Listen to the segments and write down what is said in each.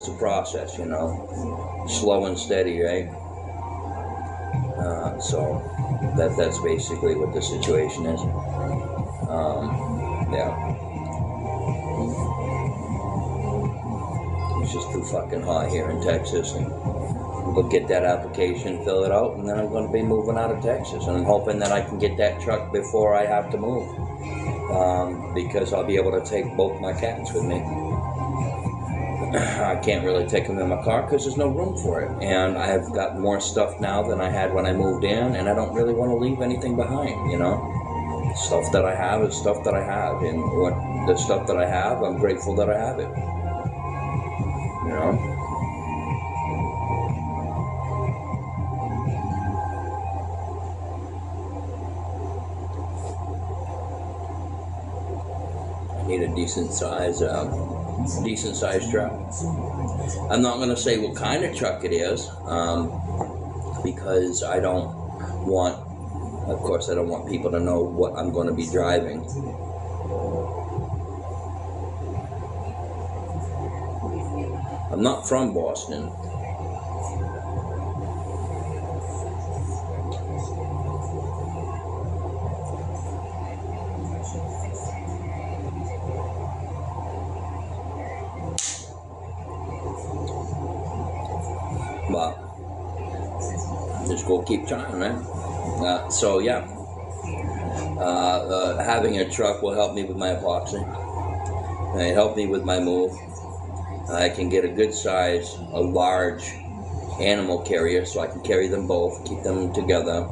It's a process, you know, slow and steady, right? So that's basically what the situation is. Yeah, it's just too fucking hot here in Texas, and we'll get that application, fill it out, and then I'm going to be moving out of Texas, and I'm hoping that I can get that truck before I have to move, because I'll be able to take both my cats with me. I can't really take them in my car because there's no room for it, and I've got more stuff now than I had when I moved in, and I don't really want to leave anything behind, you know. Stuff that I have is stuff that I have, and what the stuff that I have, I'm grateful that I have it, you know. I need a decent size truck. I'm not going to say what kind of truck it is, because I don't want, of course, I don't want people to know what I'm going to be driving. I'm not from Boston. But just go keep trying, man. So yeah, having a truck will help me with my epoxy. It helped me with my move. I can get a good size, a large animal carrier, so I can carry them both, keep them together.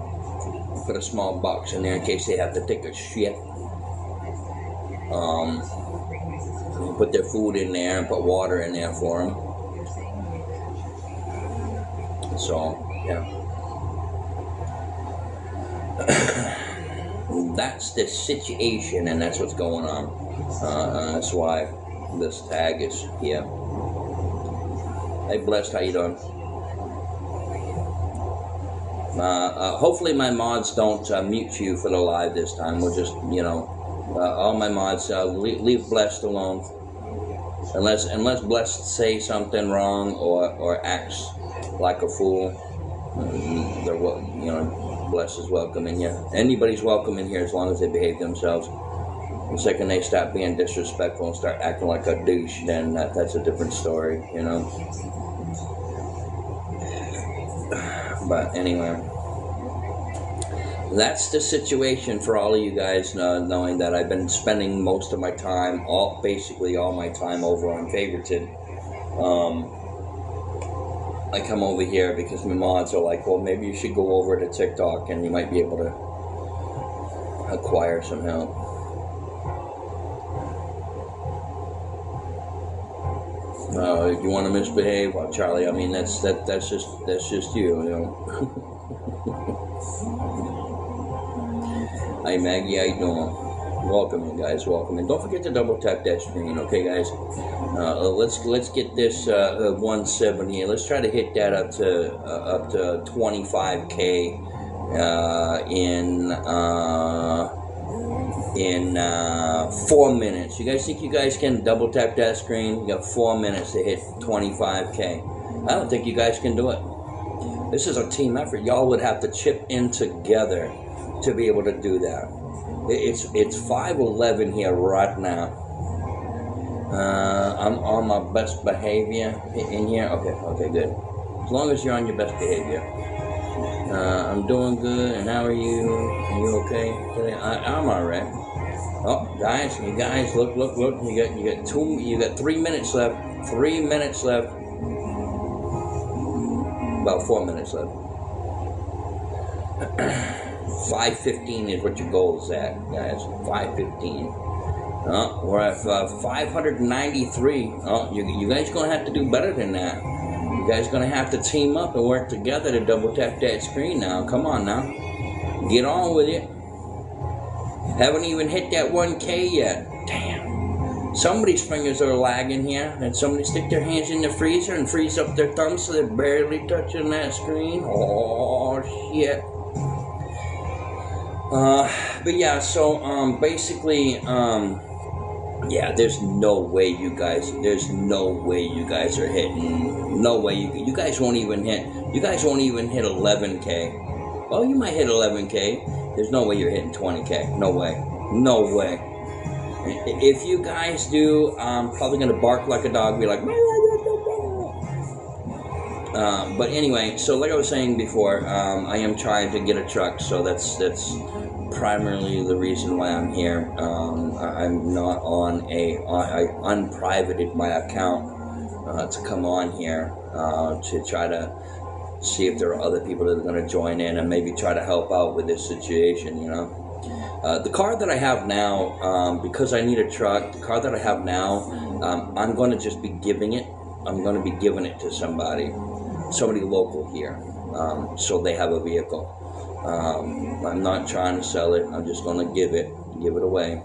Put a small box in there in case they have to take a shit. Put their food in there and put water in there for them. So, yeah. That's the situation, and that's what's going on. That's why this tag is here. Hey, Blessed, how you doing? Hopefully my mods don't mute you for the live this time. We'll just, you know, all my mods, leave Blessed alone. Unless Blessed say something wrong or acts like a fool, they're, you know, Blessed is welcome in here. Anybody's welcome in here as long as they behave themselves. The second they stop being disrespectful and start acting like a douche, then that's a different story, you know. But anyway, that's the situation for all of you guys, knowing that I've been spending most of my time, basically all my time over on Favorited. I come over here because my mods are like, well, maybe you should go over to TikTok and you might be able to acquire some help. You want to misbehave? Well, Charlie, I mean, that's just you, you know. Hi, Maggie, how you doing? Welcome in, guys, welcome in. Don't forget to double tap that screen, okay, guys? Let's get this 170. Let's try to hit that up to 25K in 4 minutes. You guys think you guys can double tap that screen? You got 4 minutes to hit 25K. I don't think you guys can do it. This is a team effort. Y'all would have to chip in together to be able to do that. It's 5:11 here right now. I'm on my best behavior in here. Okay, good. As long as you're on your best behavior. I'm doing good, and how are you? Are you okay today? I'm alright. Oh, you guys, look. You got 3 minutes left. 3 minutes left. About 4 minutes left. 5:15 is what your goal is at, guys. 5:15. We're at 593. You guys gonna have to do better than that. You guys gonna have to team up and work together to double tap that screen now. Come on now. Get on with it. Haven't even hit that 1K yet. Damn. Somebody's fingers are lagging here. And somebody stick their hands in the freezer and freeze up their thumbs so they're barely touching that screen. Oh, shit. But yeah, so basically, Yeah, there's no way you guys. There's no way you guys are hitting. No way you guys won't even hit. You guys won't even hit 11K. Well, you might hit 11K. There's no way you're hitting 20K. No way. No way. If you guys do, I'm probably gonna bark like a dog, be like. But anyway, so like I was saying before, I am trying to get a truck, so that's primarily the reason why I'm here. I'm not on I unprivated my account to come on here to try to see if there are other people that are going to join in and maybe try to help out with this situation, you know. The car that I have now, because I need a truck, the car that I have now, I'm going to just be giving it. I'm going to be giving it to somebody local here, so they have a vehicle. I'm not trying to sell it. I'm just going to give it away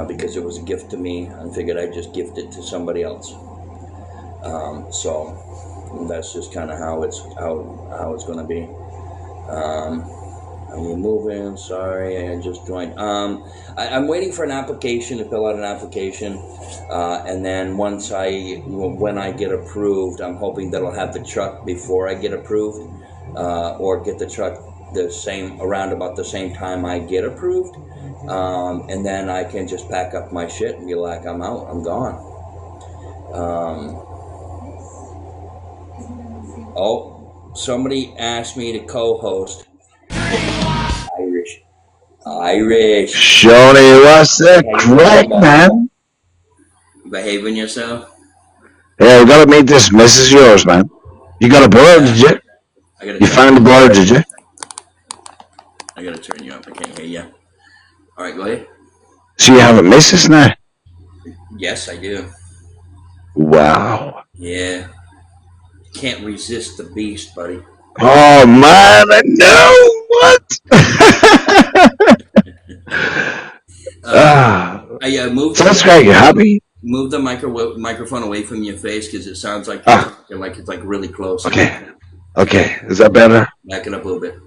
because it was a gift to me. I figured I'd just gift it to somebody else. So that's just kind of how it's going to be. Are you moving? Sorry, I just joined. I'm waiting for an application to fill out an application, and then when I get approved, I'm hoping that I'll have the truck before I get approved, or get the truck around about the same time I get approved, and then I can just pack up my shit and be like, I'm out, I'm gone. Somebody asked me to co-host. Irish. Shawnee, what's the crack, man? Behaving yourself? Yeah, you gotta meet this Mrs. Yours, man. You got a blur, did you? You found the blur, did you? I gotta turn you up. I can't hear you. All right, go ahead. So you have a missus now? Yes, I do. Wow. Yeah. Can't resist the beast, buddy. Oh man, I know what. I moved. So that's great. You happy? Move the microphone away from your face because it sounds like it's like really close. Okay. Okay. Is that better? Back it up a little bit.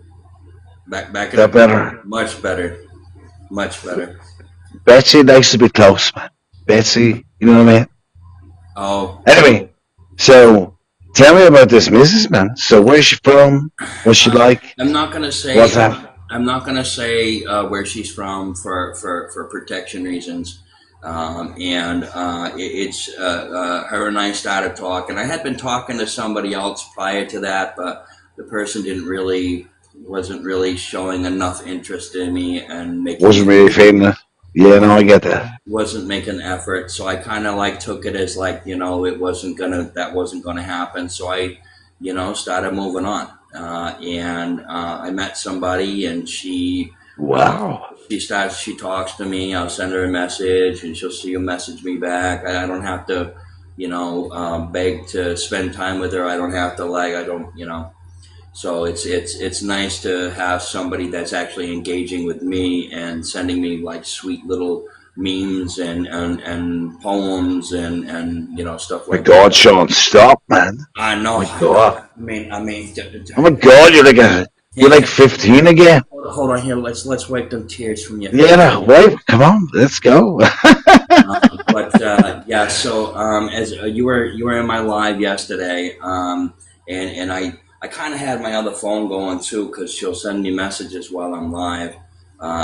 Back it Is that up. better? Much better. Much better. Betsy likes to be close, man. Betsy, you know what I mean? Oh. Anyway, so tell me about this Mrs. man. So where's she from? What's she like? I'm not gonna say. What's that? I'm not gonna say where she's from for protection reasons. It's her and I started talking. I had been talking to somebody else prior to that, but the person wasn't really showing enough interest in me and wasn't really feeling it. Yeah, no, I get that. Wasn't making effort, so I kind of like took it as like, you know, that wasn't gonna happen. So I, you know, started moving on, and I met somebody, and she. Wow. She talks to me. I'll send her a message, and she'll message me back. I don't have to, you know, beg to spend time with her. I don't have to I don't, you know. So it's nice to have somebody that's actually engaging with me and sending me like sweet little memes and poems and you know, stuff like that. My God, Shaun, stop, man. I know. My God. I mean. Oh my God, you're like 15 again. Hold on here. Let's wipe them tears from your. Yeah, no, wait. Come on, let's go. Yeah. So as you were in my live yesterday, and I kind of had my other phone going too because she'll send me messages while I'm live.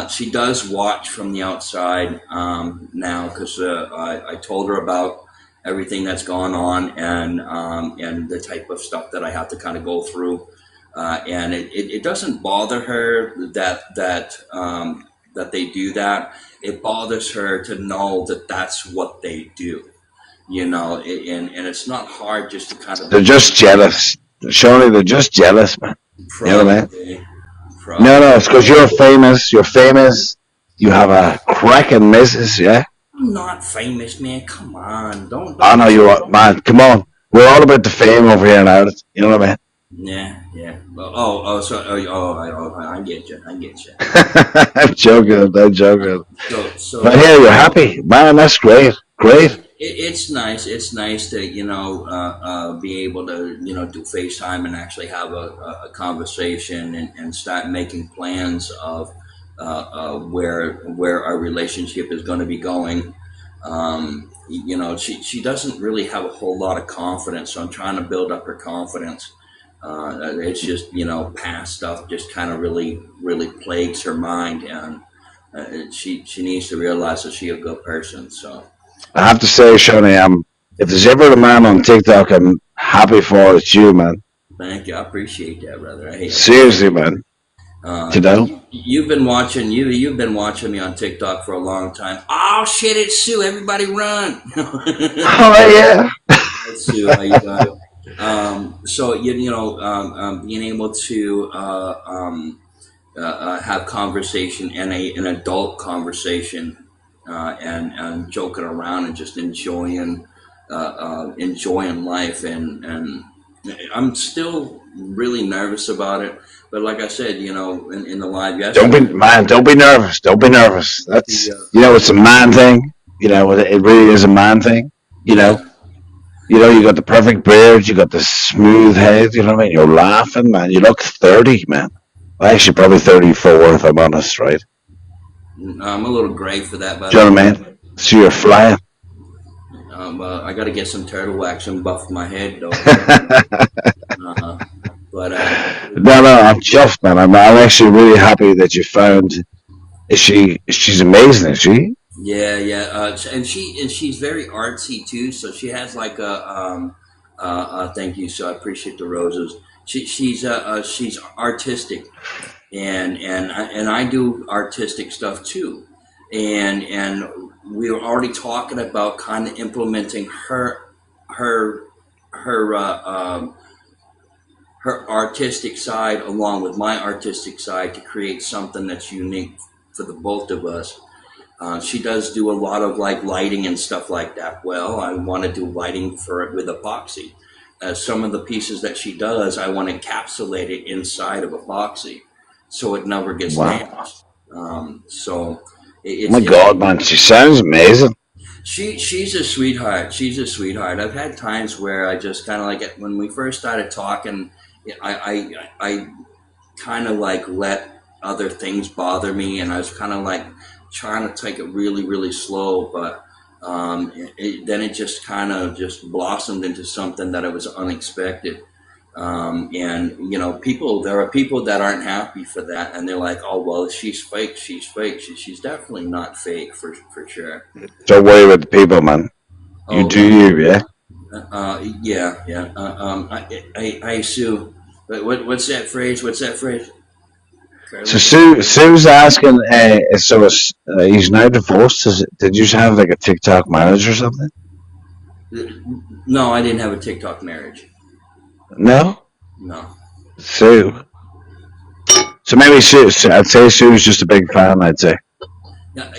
She does watch from the outside now because I told her about everything that's gone on and the type of stuff that I have to kind of go through. And it doesn't bother her that they do that. It bothers her to know that that's what they do, you know. And it's not hard just to kind of. They're just jealous. Surely they're just jealous, man. Probably, you know what I mean? No, it's because you're famous. You're famous. You have a cracking missus, yeah. I'm not famous, man. Come on, don't. I know you are, man. Come on, we're all about the fame over here in Ireland. You know what I mean? Yeah. I get you. I'm joking. So, but here, you're happy, man. That's great. It's nice. It's nice to, you know, be able to, you know, do FaceTime and actually have a conversation and start making plans of where our relationship is going to be going. She doesn't really have a whole lot of confidence, so I'm trying to build up her confidence. It's just, past stuff just kind of really plagues her mind, and she needs to realize that she's a good person. So I have to say, Shawnee, if there's ever a man on TikTok I'm happy for, it's you, man. thank you, I appreciate that, brother. I appreciate. Seriously, man. You But know? you've been watching me on TikTok for a long time. Oh shit! It's Sue. Everybody run! Oh, yeah. It's Sue. How you doing? So being able to have conversation and an adult conversation, and joking around and just enjoying life, and I'm still really nervous about it. But like I said, in the live Don't be, yesterday, man, don't be nervous. Don't be nervous. the It's a man thing. It really is a man thing. You know, yeah. you got the perfect beard, you got the smooth head, you know what I mean? You're laughing, man. You look 30, man. Well, actually, probably 34, if I'm honest, right? I'm a little gray for that, by Do the you know way. what I mean? So you're flying. I got to get some turtle wax and buff my head, though. Uh, but No, I'm chuffed, man. I'm actually really happy that you found. She's amazing, is she? yeah, yeah, she's very artsy too. So she has like thank you. So I appreciate the roses. She's artistic, and I do artistic stuff too, and we were already talking about kind of implementing her her her artistic side along with my artistic side to create something that's unique for the both of us. She does do a lot of like lighting and stuff like that. Well, I want to do lighting for it with epoxy. Some of the pieces that she does, I want to encapsulate it inside of epoxy, so it never gets Wow. damaged. So Oh my it's God, man. She sounds amazing. she's a sweetheart. She's a sweetheart. I've had times where I just kind of like when we first started talking, I kind of like let other things bother me, and I was kind of like trying to take it really slow, but then it just kind of just blossomed into something that it was unexpected. And there are people that aren't happy for that, and they're like, "Oh well, she's fake. She's fake. She's definitely not fake for sure." Don't worry about the people, man. You Oh, do you, yeah? yeah, yeah. I Sue. What's that phrase? What's that phrase? So Curly. Sue's asking, he's now divorced. Did you have like a TikTok marriage or something? No, I didn't have a TikTok marriage. No? No. Sue. So maybe I'd say Sue's just a big fan, I'd say. Yeah,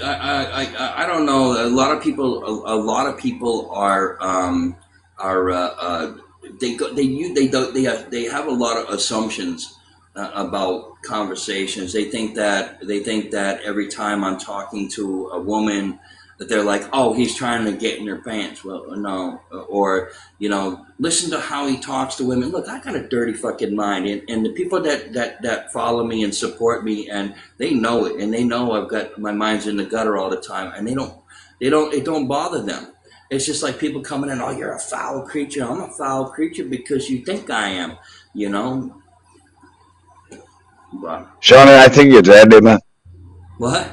I don't know. A lot of people are they have a lot of assumptions about conversations. They think that every time I'm talking to a woman, that they're like, oh, he's trying to get in her pants. Well, no, or listen to how he talks to women. Look, I got a dirty fucking mind, and the people that follow me and support me, and they know it, and they know I've got my mind's in the gutter all the time, and it don't bother them. It's just like people coming in, oh, you're a foul creature. I'm a foul creature because you think I am, you know. But Shawnee, I think you're deadly, man. what?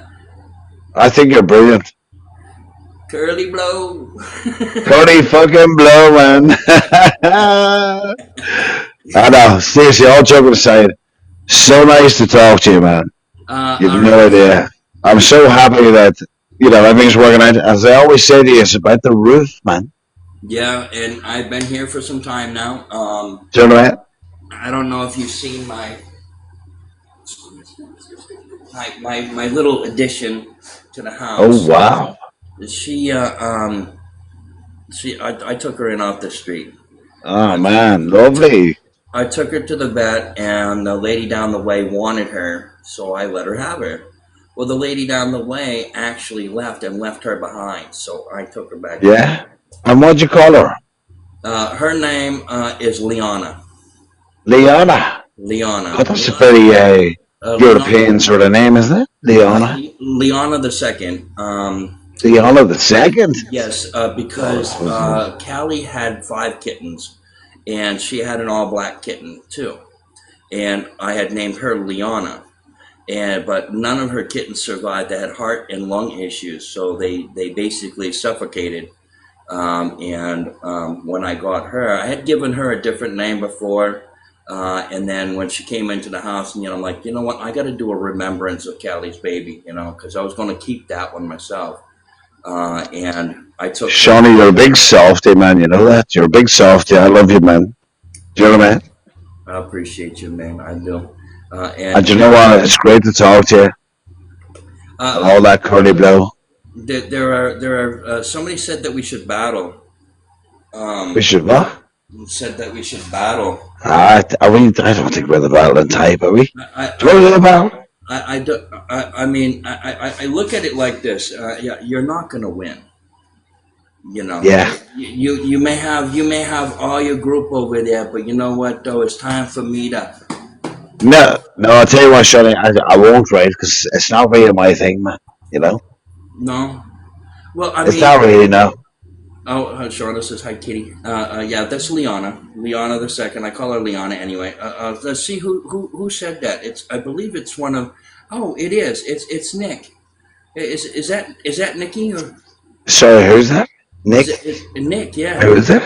I think you're brilliant. Curly blow. Cody fucking blowing. I know. Seriously, all joking aside, so nice to talk to you, man. You've All no right. idea. I'm so happy that everything's working out. As I always say to you, it's about the roof, man. Yeah, and I've been here for some time now. Do you know what? I don't know if you've seen my little addition to the Oh house. wow. She I took her in off the street. Oh I, man, I took lovely. I took her to the vet, and the lady down the way wanted her, so I let her have her. Well, the lady down the way actually left and left her behind, so I took her back home. Yeah. And what'd you call her? Her name is Liana. Leona. Liana. Oh, that's a very Liana. European sort of name, isn't it? Leona. Liana the second. Diana the second. Yes, Oh, because fucking. Callie had 5 kittens, and she had an all black kitten too. And I had named her Liana. And but none of her kittens survived. They had heart and lung issues, so they basically suffocated. And when I got her, I had given her a different name before. And then when she came into the house, and I'm like, you know what, I got to do a remembrance of Callie's baby, because I was going to keep that one myself. And I took her. Shawnee, you're a big softy, man. You know that? You're a big softy. I love you, man. Do you know what I mean? I appreciate you, man. I do. And And you know what? It's great to talk to you. And uh, all that curly blow. there are somebody said that we should battle. We Um, should what? said that we should battle. Are we? I don't think we're the battling type, are we? I, Do you want to do a battle? I, do, I mean, I look at it like this. Yeah, you're not going to win. Yeah. You may have all your group over there, but you know what though? It's time for me to. No, no. I'll tell you what, Shawnee. I won't, right? Because it's not really my thing, man. You know, No. Well, I it's mean, not really no. oh, Charlotte says hi, Kitty. Yeah, that's Liana. Liana the second. I call her Liana anyway. Let's see who said that. I believe it's one of. Oh, it is. It's Nick. Is that Nikki or Sorry, who's that? is Nick? Nick? Yeah. Who is it?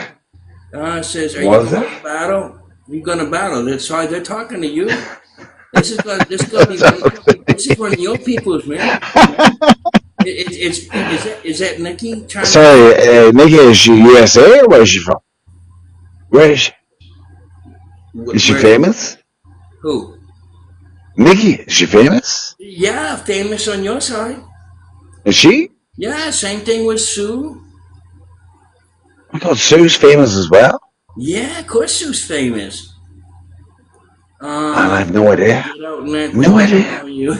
Says, are you Was going it? to battle? You going to battle? They're talking to you. This is one of your people's, man. Is that Nikki trying to? Sorry, Nikki, is she USA or where is she from? Where is she? Is she Where? famous? Who? Nikki, is she famous? Yeah, famous on your side. Is she? Yeah, same thing with Sue. I thought Sue's famous as well. Yeah, of course Sue's famous. And I Uh, have no idea. get out and let No me idea. know you.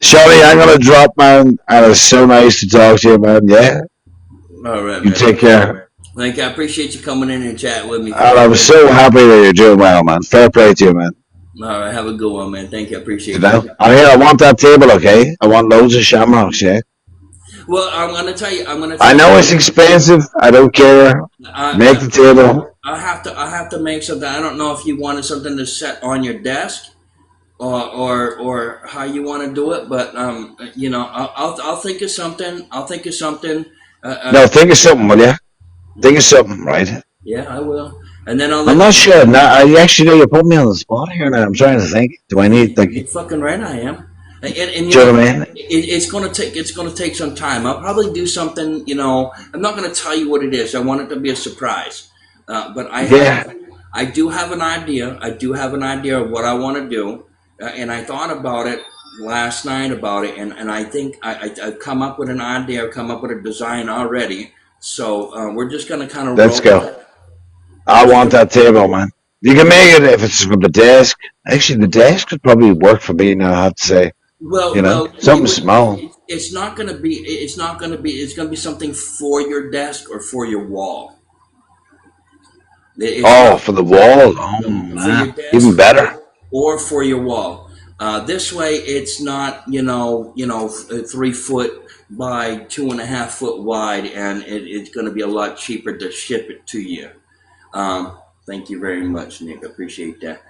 Shelley, I'm gonna drop, man, and it's so nice to talk to you, man. Yeah, All right, you man. take care. Thank you. I appreciate you coming in and chat with me, And fella. I'm so happy that you're doing well, man. Fair play to you, man. All right, have a good one, man. Thank you. I You appreciate you. know, and here I want that table, okay? I want loads of shamrocks, yeah. Well, I'm gonna tell you. I'm gonna I tell you. know it's expensive. I don't care. Make I, the table. I have to make something. I don't know if you wanted something to set on your desk or how you want to do it, but I'll think of something. I'll think of something. No, think of something, will you? Think of something, right? Yeah, I will, and then I'll I'm let not you. sure. Now, I actually know you put me on the spot here now. I'm trying to think. Do I need like? You're fucking right, I am. And Do you know what I mean? it's gonna take some time. I'll probably do something. I'm not gonna tell you what it is. I want it to be a surprise. But Yeah, I do have an idea. I do have an idea of what I want to do, and I thought about it last night about it, and I think I've come up with an idea. I've come up with a design already. So we're just gonna kind of let's roll with go. it. We're I just want gonna. that table, man. You can make it if it's from the desk. Actually, the desk could probably work for me now. I have to say, Well, well, something small. it's not gonna be. It's not gonna be. It's gonna be something for your desk or for your wall. It's Oh, not for the wall. Oh for your man, even desk better. or for your wall. This way, it's not 3 foot by 2.5 foot wide, and it's going to be a lot cheaper to ship it to you. Thank you very much, Nick. I appreciate that.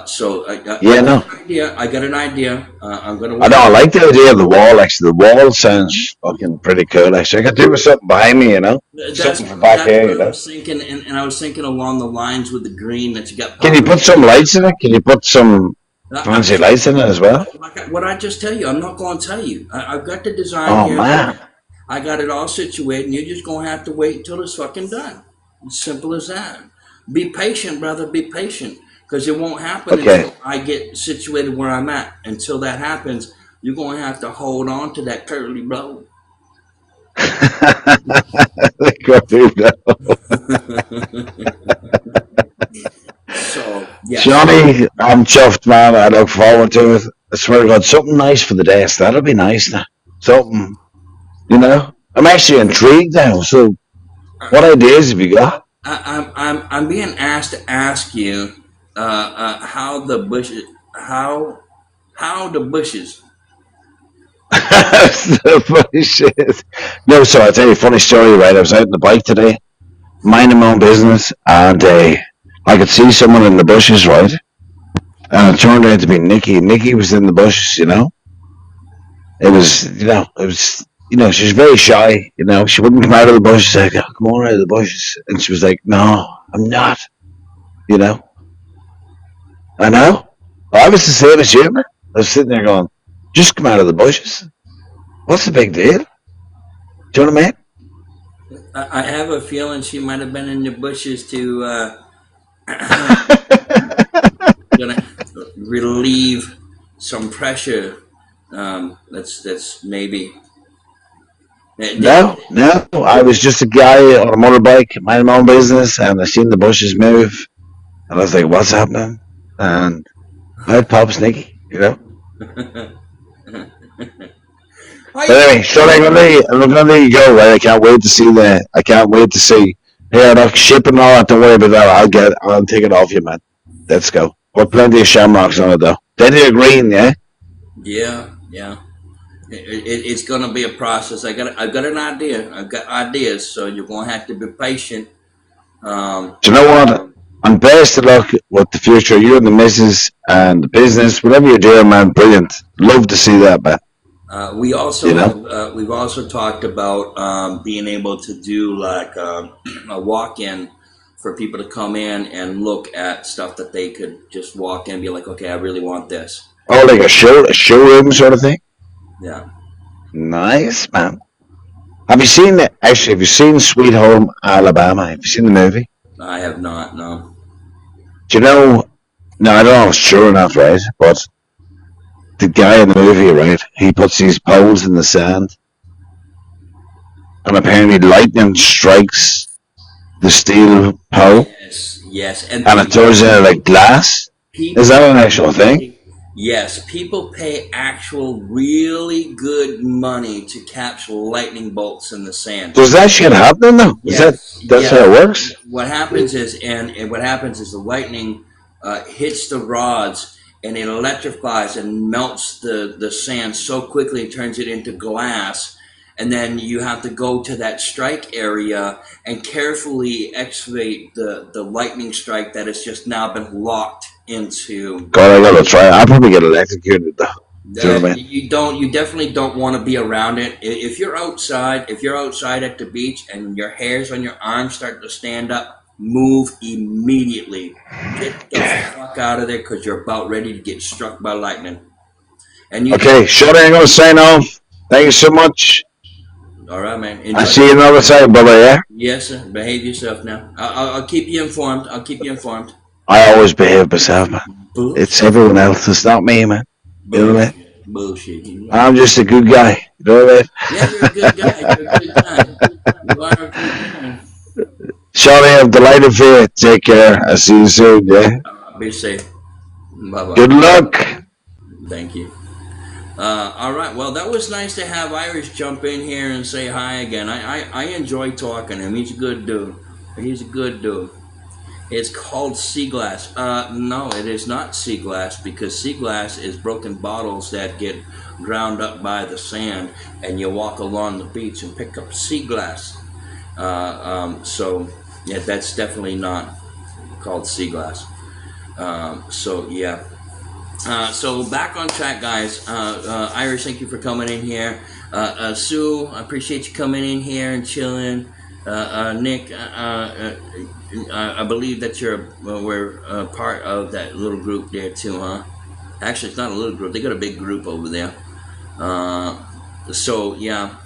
So I Yeah, got no. an idea. I got an idea. I'm going to I know. work I on like the idea of the wall. Actually, the wall sounds fucking pretty cool. Actually, I could do with something behind me. it. That's Something from back that's here. what I was thinking, and I was thinking along the lines with the green that you got Can you popping. put some lights in it? Can you put some I'm fancy just lights in it as well? what I just tell you. I'm not going to tell you. I've got the design Oh here. man. I got it all situated, and you're just gonna have to wait until it's fucking done. It's simple as that. Be patient, brother. Be patient, because it won't happen Okay. until I get situated where I'm at. Until that happens, you're gonna have to hold on to that curly blow. So yes, Johnny, I'm chuffed, man. I look forward to it. I swear to God, something nice for the desk. That'll be nice now. Something, I'm actually intrigued now. So, what ideas have you got? I'm being asked to ask you how the bushes how How the bushes? The funny shit. No, so I'll tell you a funny story, right? I was out on the bike today, minding my own business, and I could see someone in the bushes, right? And it turned out to be Nikki. Nikki was in the bushes, you know? She was very shy, you know? She wouldn't come out of the bushes. Like, oh, come on out of the bushes. And she was like, no, I'm not, you know? I know. I was the same as you, man. I was sitting there going, just come out of the bushes. What's the big deal? Do you know what I mean? I have a feeling she might have been in the bushes to gonna relieve some pressure. That's maybe. No, no. I was just a guy on a motorbike, minding my own business, and I seen the bushes move, and I was like, "What's happening?" And out pops Nicky, you know. But I, anyway, so I'm gonna let you go. Right, I can't wait to see the. I can't wait to see. Here, look, shipping and all that. Don't worry about that. I'll take it off you, man. Let's go. Got plenty of shamrocks on it though. Plenty of green, yeah. yeah, yeah. It's gonna be a process. I've got an idea. I've got ideas, so you're gonna have to be patient. Do you know what? I'm best of luck with the future. You and the missus and the business, whatever you're doing, man. Brilliant. Love to see that, man. We You also know. have we've also talked about being able to do like a walk-in for people to come in and look at stuff that they could just walk in and be like, okay, I really want this. Oh, like a showroom sort of thing. Yeah, Nice, man. Have you seen it? Actually, have you seen Sweet Home Alabama? Have you seen the movie? I have not. No. Do you know? No, I don't know if it's true or not, right? But the guy in the movie, right? He puts these poles in the sand, and apparently lightning strikes the steel pole, Yes, yes, and and it turns into like glass. Is people that an actual thing? pay, yes, people pay actual really good money to catch lightning bolts in the sand. Does that shit happening though? Is Yes, that's how yes. it works? What happens is, and what happens is the lightning hits the rods and it electrifies and melts the sand so quickly it turns it into glass. And then you have to go to that strike area and carefully excavate the lightning strike that has just now been locked into. God, I gotta try. I'll probably get electrocuted though. Do you know what I mean? You definitely don't want to be around it. If you're outside at the beach and your hairs on your arms start to stand up, move immediately. Get the fuck out of there because you're about ready to get struck by lightning. And you can, Okay, Shaun, I'm gonna sign off. Thank you so much. all right, man. I Enjoy. see you another time, brother. Yeah. Yes, sir. Behave yourself now. I'll keep you informed. I'll keep you informed. I always behave myself, man. It's Bullshit. everyone else. It's not me, man. You know what I mean? Bullshit. Bullshit. I'm just a good guy. You know what I mean? Yeah, you're a good guy. You're a good guy. You are a good guy. Shawnee, I'm delighted for you. Take care. I'll see you soon, yeah? Be safe. Bye bye. Good luck. Thank you. All right. Well, that was nice to have Irish jump in here and say hi again. I enjoy talking to him. He's a good dude. He's a good dude. It's called sea glass. No, it is not sea glass because sea glass is broken bottles that get ground up by the sand, and you walk along the beach and pick up sea glass. So, yeah, that's definitely not called sea glass. So, yeah. So back on track, guys. Irish, thank you for coming in here. Sue, I appreciate you coming in here and chilling. Nick, I believe that we're part of that little group there too, huh? Actually, it's not a little group. They got a big group over there. So yeah,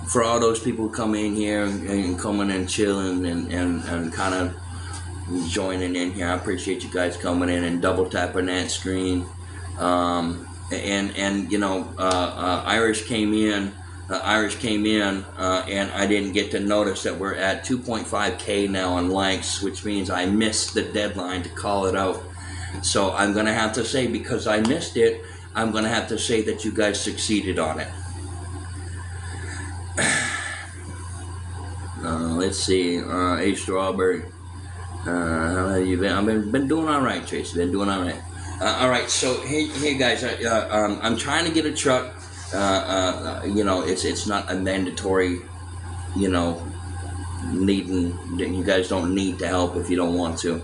for all those people who come in here and coming and chilling and kind of joining in here, I appreciate you guys coming in and double tapping that screen. And you know, Irish came in. And I didn't get to notice that we're at 2.5K now on likes, which means I missed the deadline to call it out. So I'm going to have to say, because I missed it, I'm going to have to say that you guys succeeded on it. Let's see. Hey, Strawberry. How have you been? I've been doing all right, Tracy. Been doing all right. All right, so hey guys, I'm trying to get a truck. You know, it's not a mandatory, you know, needing. You guys don't need to help if you don't want to.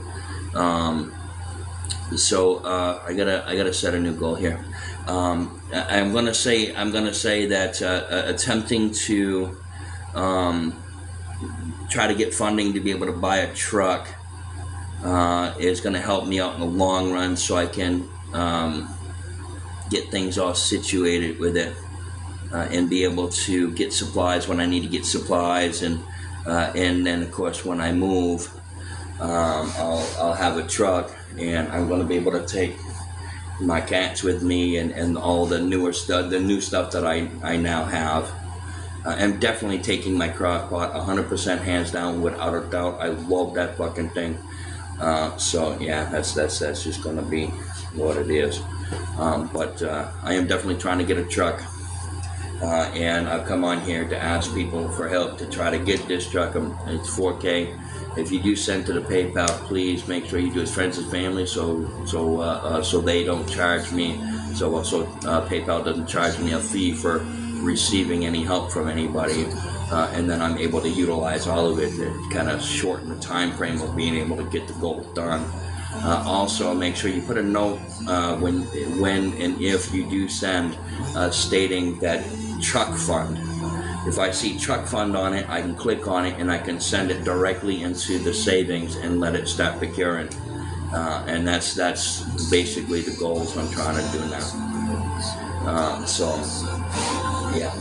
So I gotta set a new goal here. I'm gonna say that attempting to try to get funding to be able to buy a truck is going to help me out in the long run, so I can get things all situated with it and be able to get supplies when I need to get supplies, and then of course when I move, I'll have a truck, and I'm going to be able to take my cats with me and all the newer stuff, the new stuff that I now have. I'm definitely taking my crock pot 100% hands down, without a doubt. I love that fucking thing. So yeah, that's just gonna be what it is. But I am definitely trying to get a truck, and I've come on here to ask people for help to try to get this truck. It's 4K. If you do send to the PayPal, please make sure you do it friends and family, so they don't charge me. So PayPal doesn't charge me a fee for receiving any help from anybody, and then I'm able to utilize all of it to kind of shorten the time frame of being able to get the goal done. Also, make sure you put a note when and if you do send, stating that truck fund. If I see truck fund on it, I can click on it and I can send it directly into the savings and let it start procuring. And that's basically the goals I'm trying to do now. Yeah.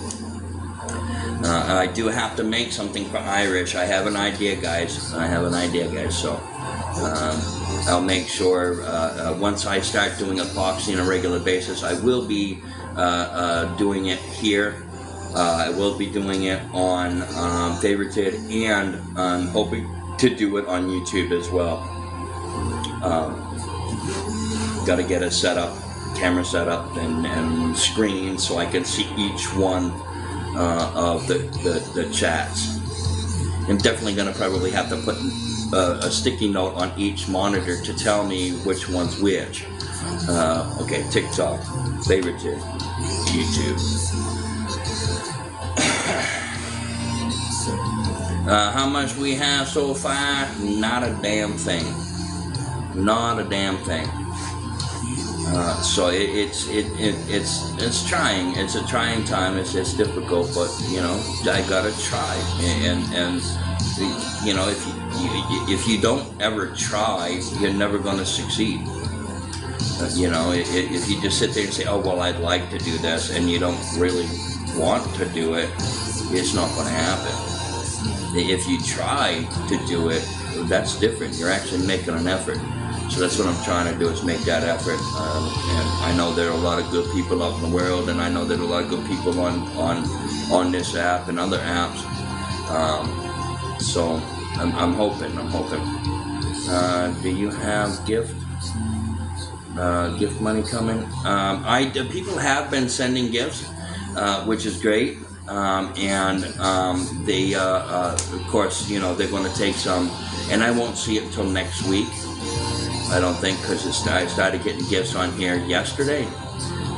I do have to make something for Irish. I have an idea, guys. So I'll make sure once I start doing epoxy on a regular basis, I will be doing it here. I will be doing it on Favorited, and I'm hoping to do it on YouTube as well. Got to get a camera set up and screen, so I can see each one of the chats. I'm definitely going to probably have to put a sticky note on each monitor to tell me which one's which. Okay, TikTok, Favorited, YouTube. How much we have so far? Not a damn thing. Not a damn thing. So it's trying. It's a trying time. It's difficult, but you know, I gotta try. And you know, if you don't ever try, you're never gonna succeed. You know, if you just sit there and say, oh well, I'd like to do this, and you don't really want to do it, it's not gonna happen. If you try to do it, that's different. You're actually making an effort. So that's what I'm trying to do, is make that effort. And I know there are a lot of good people out in the world, and I know there are a lot of good people on this app and other apps. So I'm hoping. Do you have gift money coming? People have been sending gifts, which is great. They, of course, you know, they're going to take some, and I won't see it until next week. I don't think, because I started getting gifts on here yesterday,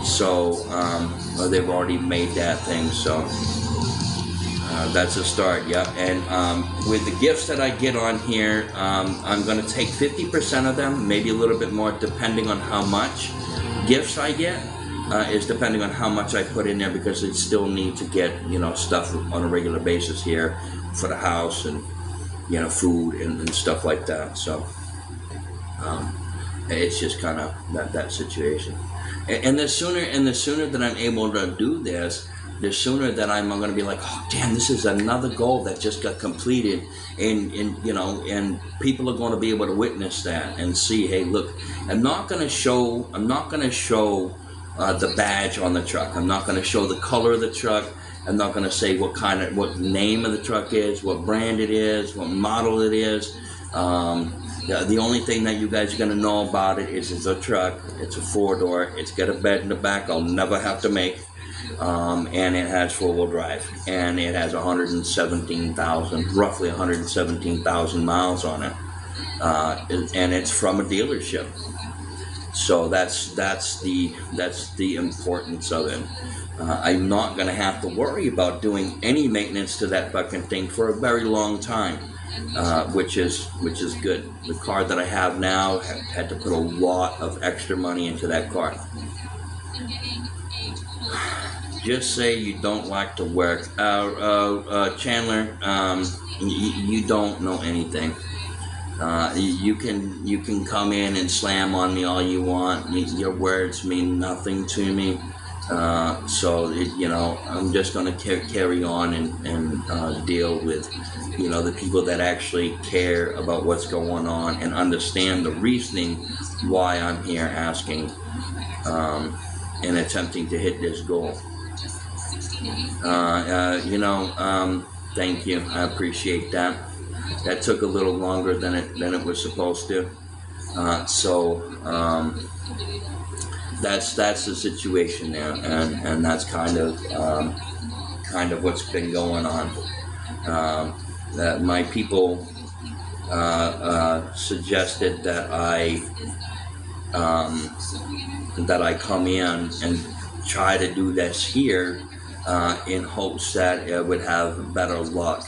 so well, they've already made that thing, so that's a start. Yeah. And with the gifts that I get on here, I'm going to take 50% of them, maybe a little bit more, depending on how much gifts I get. Is depending on how much I put in there, because I still need to get, you know, stuff on a regular basis here for the house, and you know, food and stuff like that. So it's just kind of that situation. And the sooner that I'm able to do this, the sooner that I'm going to be like, oh damn, this is another goal that just got completed, and you know, and people are going to be able to witness that and see, hey, look, I'm not going to show the badge on the truck. I'm not going to show the color of the truck. I'm not going to say what name of the truck is, what brand it is, what model it is. The only thing that you guys are going to know about it is it's a truck. It's a 4-door. It's got a bed in the back I'll never have to make. And it has 4-wheel drive. And it has roughly 117,000 miles on it. And it's from a dealership. So that's the importance of it. I'm not going to have to worry about doing any maintenance to that fucking thing for a very long time, which is good. The car that I have now had to put a lot of extra money into that car. Just say you don't like to work, Chandler. You don't know anything. You can come in and slam on me all you want. Your words mean nothing to me. So I'm just going to carry on and deal with, the people that actually care about what's going on and understand the reasoning why I'm here asking and attempting to hit this goal. Thank you. I appreciate that. That took a little longer than it was supposed to. That's the situation now, and that's kind of what's been going on. That my people suggested that I come in and try to do this here in hopes that it would have better luck.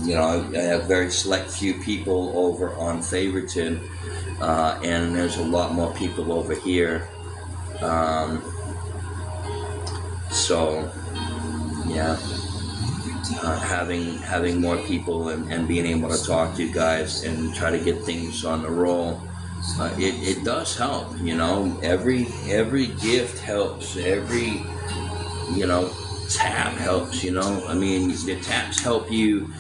I have very select few people over on Favoriton, and there's a lot more people over here. Having more people and being able to talk to you guys and try to get things on the roll, it does help. Every gift helps. Every tap helps. The taps help you.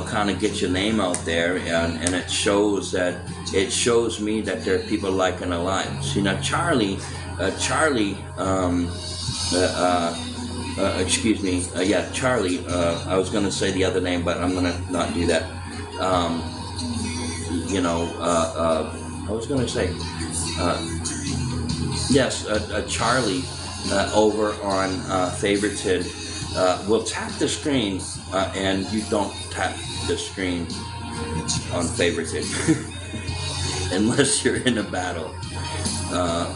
Kind of get your name out there, and it shows me that there are people liking our lives. Charlie, excuse me, Charlie, I was going to say the other name, but I'm going to not do that. I was going to say, yes, Charlie over on Favoriton will tap the screen, and you don't tap the screen on Favoriton unless you're in a battle.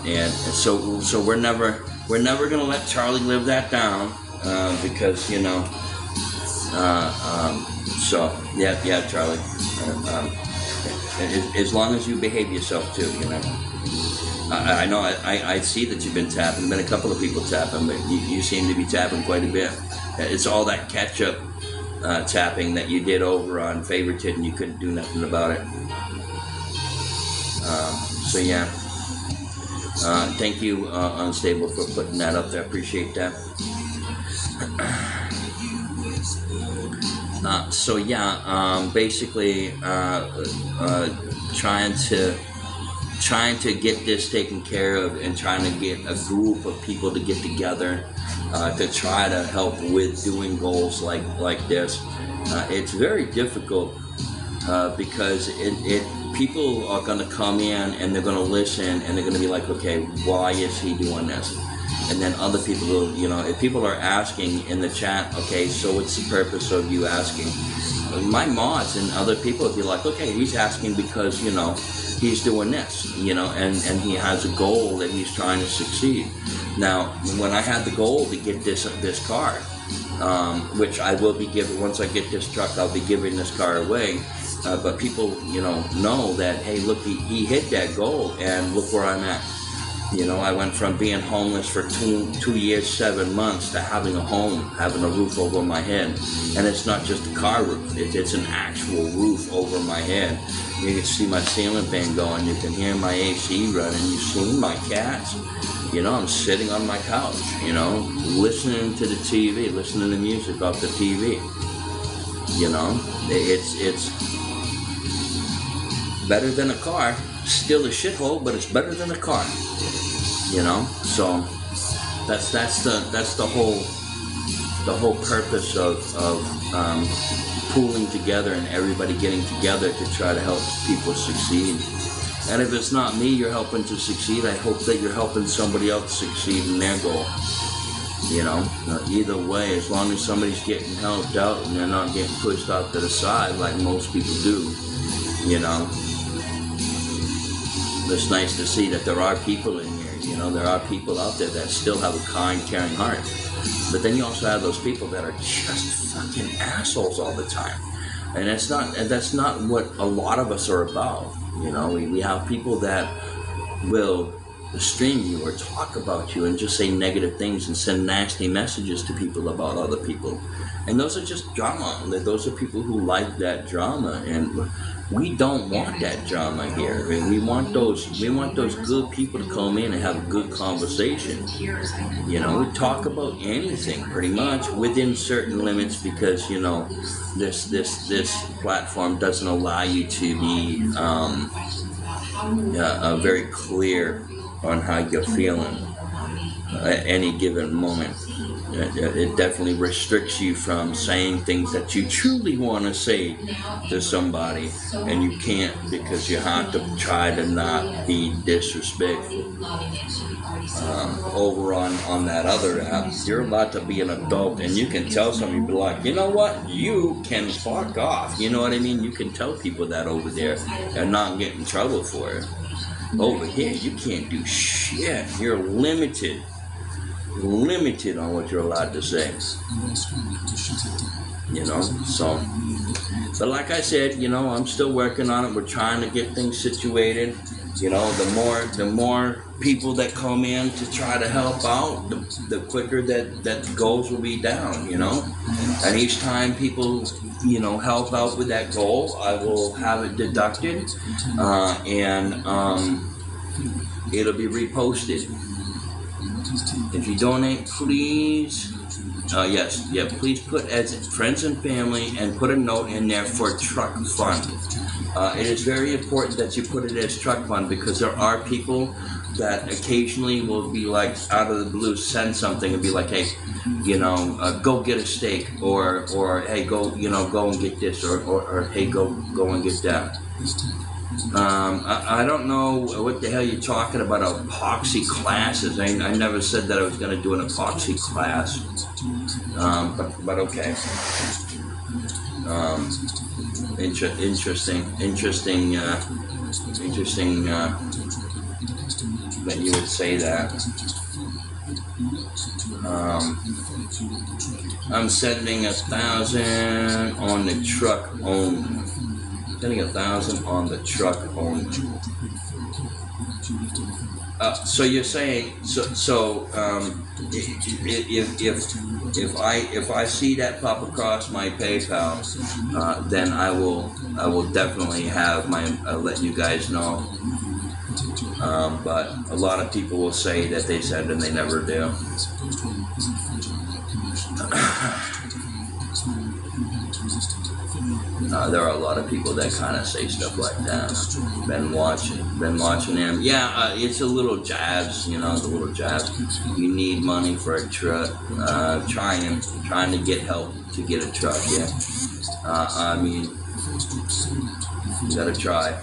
And so we're never gonna let Charlie live that down, because Charlie, as long as you behave yourself too, I know I see that you've been tapping. Been a couple of people tapping, but you seem to be tapping quite a bit. It's all that catch-up tapping that you did over on Favorited, and you couldn't do nothing about it. Thank you, Unstable, for putting that up there. I appreciate that. Basically, trying to get this taken care of and trying to get a group of people to get together to try to help with doing goals like this. It's very difficult because people are going to come in and they're going to listen and they're going to be like, okay, why is he doing this? And then other people will, if people are asking in the chat, okay, so what's the purpose of you asking? My mods and other people will be like, okay, he's asking because, he's doing this, and he has a goal that he's trying to succeed. Now, when I had the goal to get this car, which I will be giving, once I get this truck, I'll be giving this car away. But people, know that, hey, look, he hit that goal, and look where I'm at. I went from being homeless for 2 years, 7 months to having a home, having a roof over my head. And it's not just a car roof, it's an actual roof over my head. You can see my ceiling fan going, you can hear my AC running, you see my cats. I'm sitting on my couch, listening to the TV, listening to music off the TV. It's better than a car. Still a shithole, but it's better than a car. So that's the whole purpose of pooling together and everybody getting together to try to help people succeed. And if it's not me you're helping to succeed, I hope that you're helping somebody else succeed in their goal. Either way, as long as somebody's getting helped out and they're not getting pushed off to the side like most people do, it's nice to see that there are people in here. You know, there are people out there that still have a kind, caring heart. But then you also have those people that are just fucking assholes all the time. And that's not what a lot of us are about. You know, we have people that will stream you or talk about you and just say negative things and send nasty messages to people about other people. And those are just drama. Those are people who like that drama, and we don't want that drama here. I mean, we want those good people to come in and have a good conversation. You know, we talk about anything pretty much within certain limits, because you know this platform doesn't allow you to be very clear on how you're feeling at any given moment. It definitely restricts you from saying things that you truly want to say to somebody, and you can't, because you have to try to not be disrespectful. Over on that other app, you're allowed to be an adult, and you can tell somebody, be like, you know what, you can fuck off. You know what I mean? You can tell people that over there and not get in trouble for it. Over here, you can't do shit. You're limited on what you're allowed to say. You know, so. But like I said, you know, I'm still working on it. We're trying to get things situated. You know, the more people that come in to try to help out, the quicker that the goals will be down, you know. And each time people, you know, help out with that goal, I will have it deducted, and it'll be reposted. If you donate, please, please put as friends and family, and put a note in there for truck fund. It is very important that you put it as truck fund, because there are people that occasionally will be like, out of the blue, send something and be like, hey, you know, go get a steak, or hey, go and get this, or hey, go and get that. I don't know what the hell you're talking about, epoxy classes. I never said that I was going to do an epoxy class, but okay. Interesting that you would say that. I'm sending 1,000 on the truck only. Sending 1,000 on the truck only. So you're saying if I see that pop across my PayPal, then I will definitely have let you guys know. But a lot of people will say that they send and they never do. There are a lot of people that kind of say stuff like that. Been watching him. Yeah, it's a little jabs, you know, the little jabs. You need money for a truck. Trying to get help to get a truck. Yeah. I mean, you gotta try.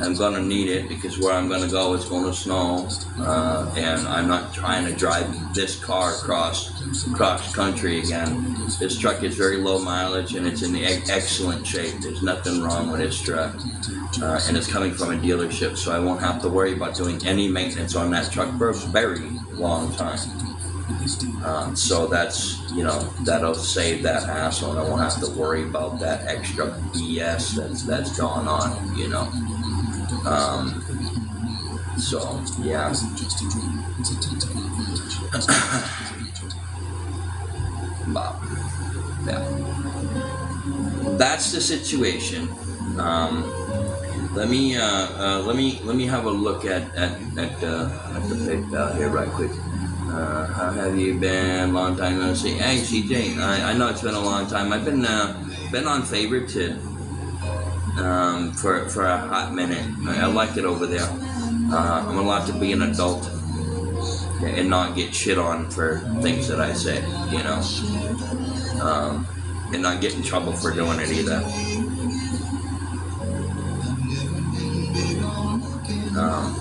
I'm gonna need it, because where I'm gonna go it's gonna snow, and I'm not trying to drive this car across country again. This truck is very low mileage, and it's in excellent shape. There's nothing wrong with this truck, and it's coming from a dealership, so I won't have to worry about doing any maintenance on that truck for a very long time. So that's, you know, that'll save that hassle, and I won't have to worry about that extra BS that's going on, you know. So yeah. But, yeah. That's the situation. Let me have a look at the PayPal here right quick. How have you been? Long time no see. Hey, CJ, I know it's been a long time. I've been on favorited for a hot minute. I like it over there. I'm allowed to be an adult and not get shit on for things that I say, you know, and not get in trouble for doing it either.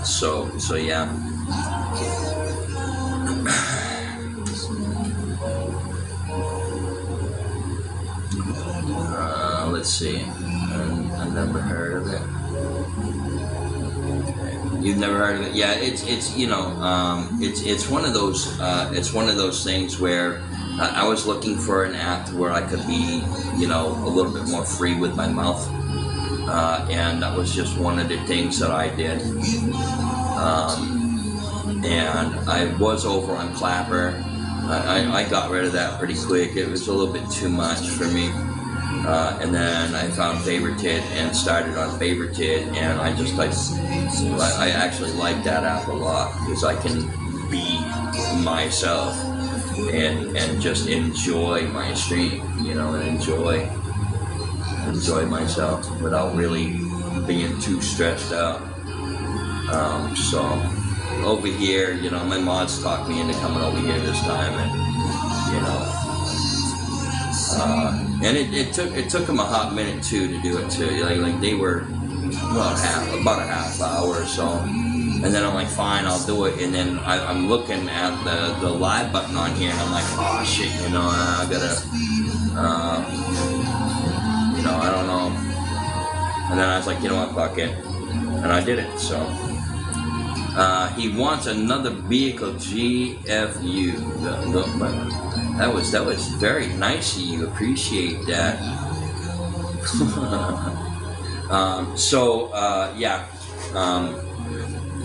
So yeah. Let's see. I never heard of it. You've never heard of it? Yeah, it's you know, it's one of those things where I was looking for an app where I could be, you know, a little bit more free with my mouth, and that was just one of the things that I did. And I was over on Clapper. I got rid of that pretty quick. It was a little bit too much for me. And then I found Favorited and started on Favorited, and I actually like that app a lot because I can be myself and just enjoy my stream, you know, and enjoy myself without really being too stressed out. So over here, you know, my mods talked me into coming over here this time, and you know. And it took them a hot minute too to do it too. Like they were about a half hour or so, and then I'm like, fine, I'll do it. And then I'm looking at the live button on here, and I'm like, oh shit, you know, I gotta, you know, I don't know. And then I was like, you know what, fuck it, and I did it. So he wants another vehicle, GFU. That was very nice of you. Appreciate that.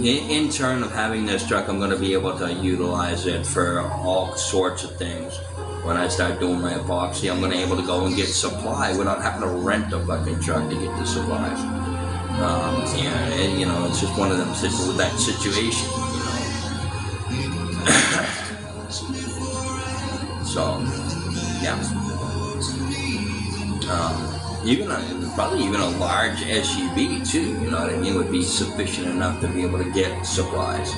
In turn of having this truck, I'm going to be able to utilize it for all sorts of things. When I start doing my epoxy, I'm going to be able to go and get supply without having to rent a fucking truck to get the supplies. And you know, it's just one of them that situation, you know. So, yeah. Probably even a large SUV too, you know what I mean, would be sufficient enough to be able to get supplies.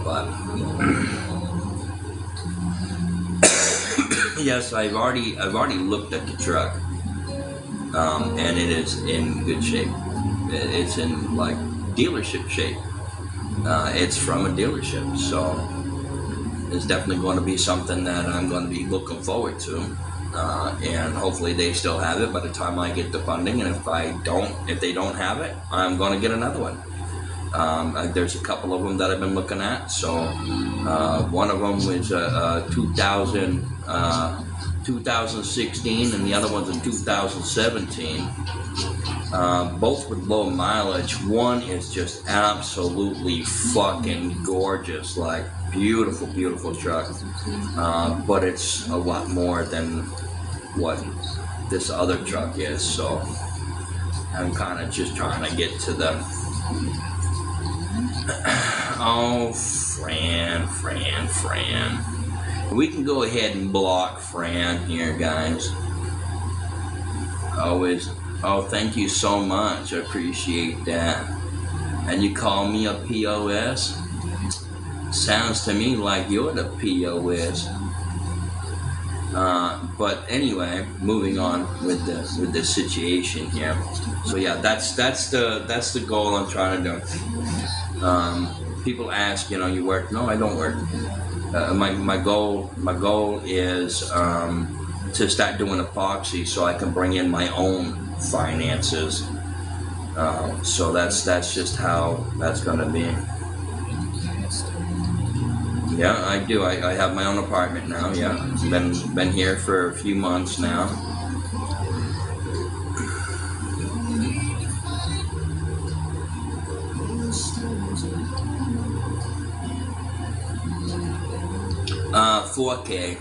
But yes, I've already looked at the truck, and it is in good shape. It's in like dealership shape. It's from a dealership, so it's definitely going to be something that I'm going to be looking forward to, and hopefully they still have it by the time I get the funding. And if they don't have it, I'm going to get another one. There's a couple of them that I've been looking at. So one of them was 2016, and the other one's in 2017. Both with low mileage. One is just absolutely fucking gorgeous, like beautiful, beautiful truck. But it's a lot more than what this other truck is. So I'm kind of just trying to get to the. Oh, Fran. We can go ahead and block Fran here, guys. Oh, thank you so much. I appreciate that. And you call me a POS? Sounds to me like you're the POS. But anyway, moving on with the situation here. So yeah, that's the goal I'm trying to do. People ask, you know, you work? No, I don't work. My goal is to start doing epoxy so I can bring in my own finances. So that's just how that's gonna be. Yeah, I do. I have my own apartment now. Yeah, been here for a few months now. 4K.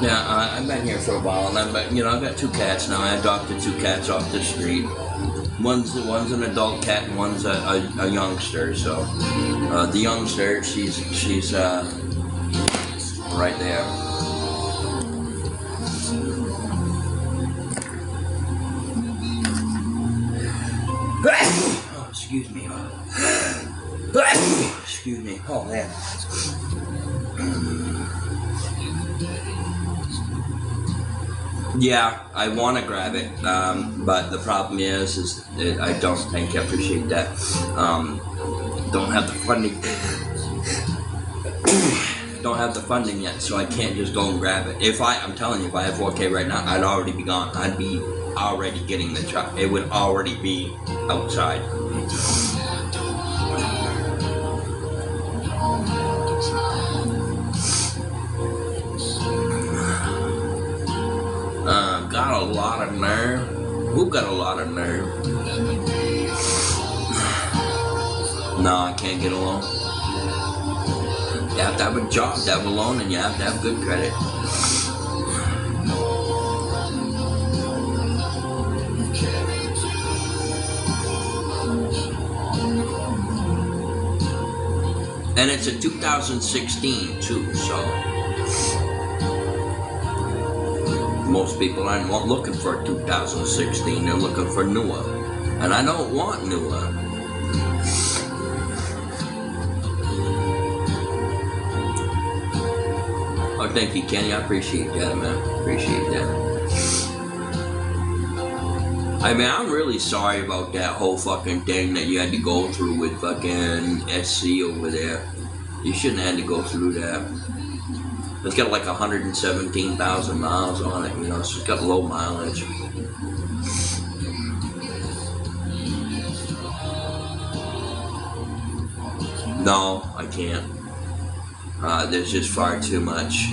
Yeah, I've been here for a while, and I've got 2 cats now. I adopted 2 cats off the street. One's an adult cat, and one's a youngster. So the youngster, she's right there. Oh, excuse me. Excuse me. Oh man. Yeah, I want to grab it, but the problem is I don't think I appreciate that. Don't have the funding. don't have the funding yet, so I can't just go and grab it. I'm telling you, if I had 4K right now, I'd already be gone. I'd be already getting the truck. It would already be outside. Got a lot of nerve. Who got a lot of nerve? No, I can't get a loan. You have to have a job to have a loan, and you have to have good credit. And it's a 2016 too, so most people aren't looking for 2016, they're looking for newer. And I don't want newer. Oh, thank you, Kenny. I appreciate that, man. Appreciate that. I mean, I'm really sorry about that whole fucking thing that you had to go through with fucking SC over there. You shouldn't have had to go through that. It's got like 117,000 miles on it, you know, so it's got low mileage. No, I can't. There's just far too much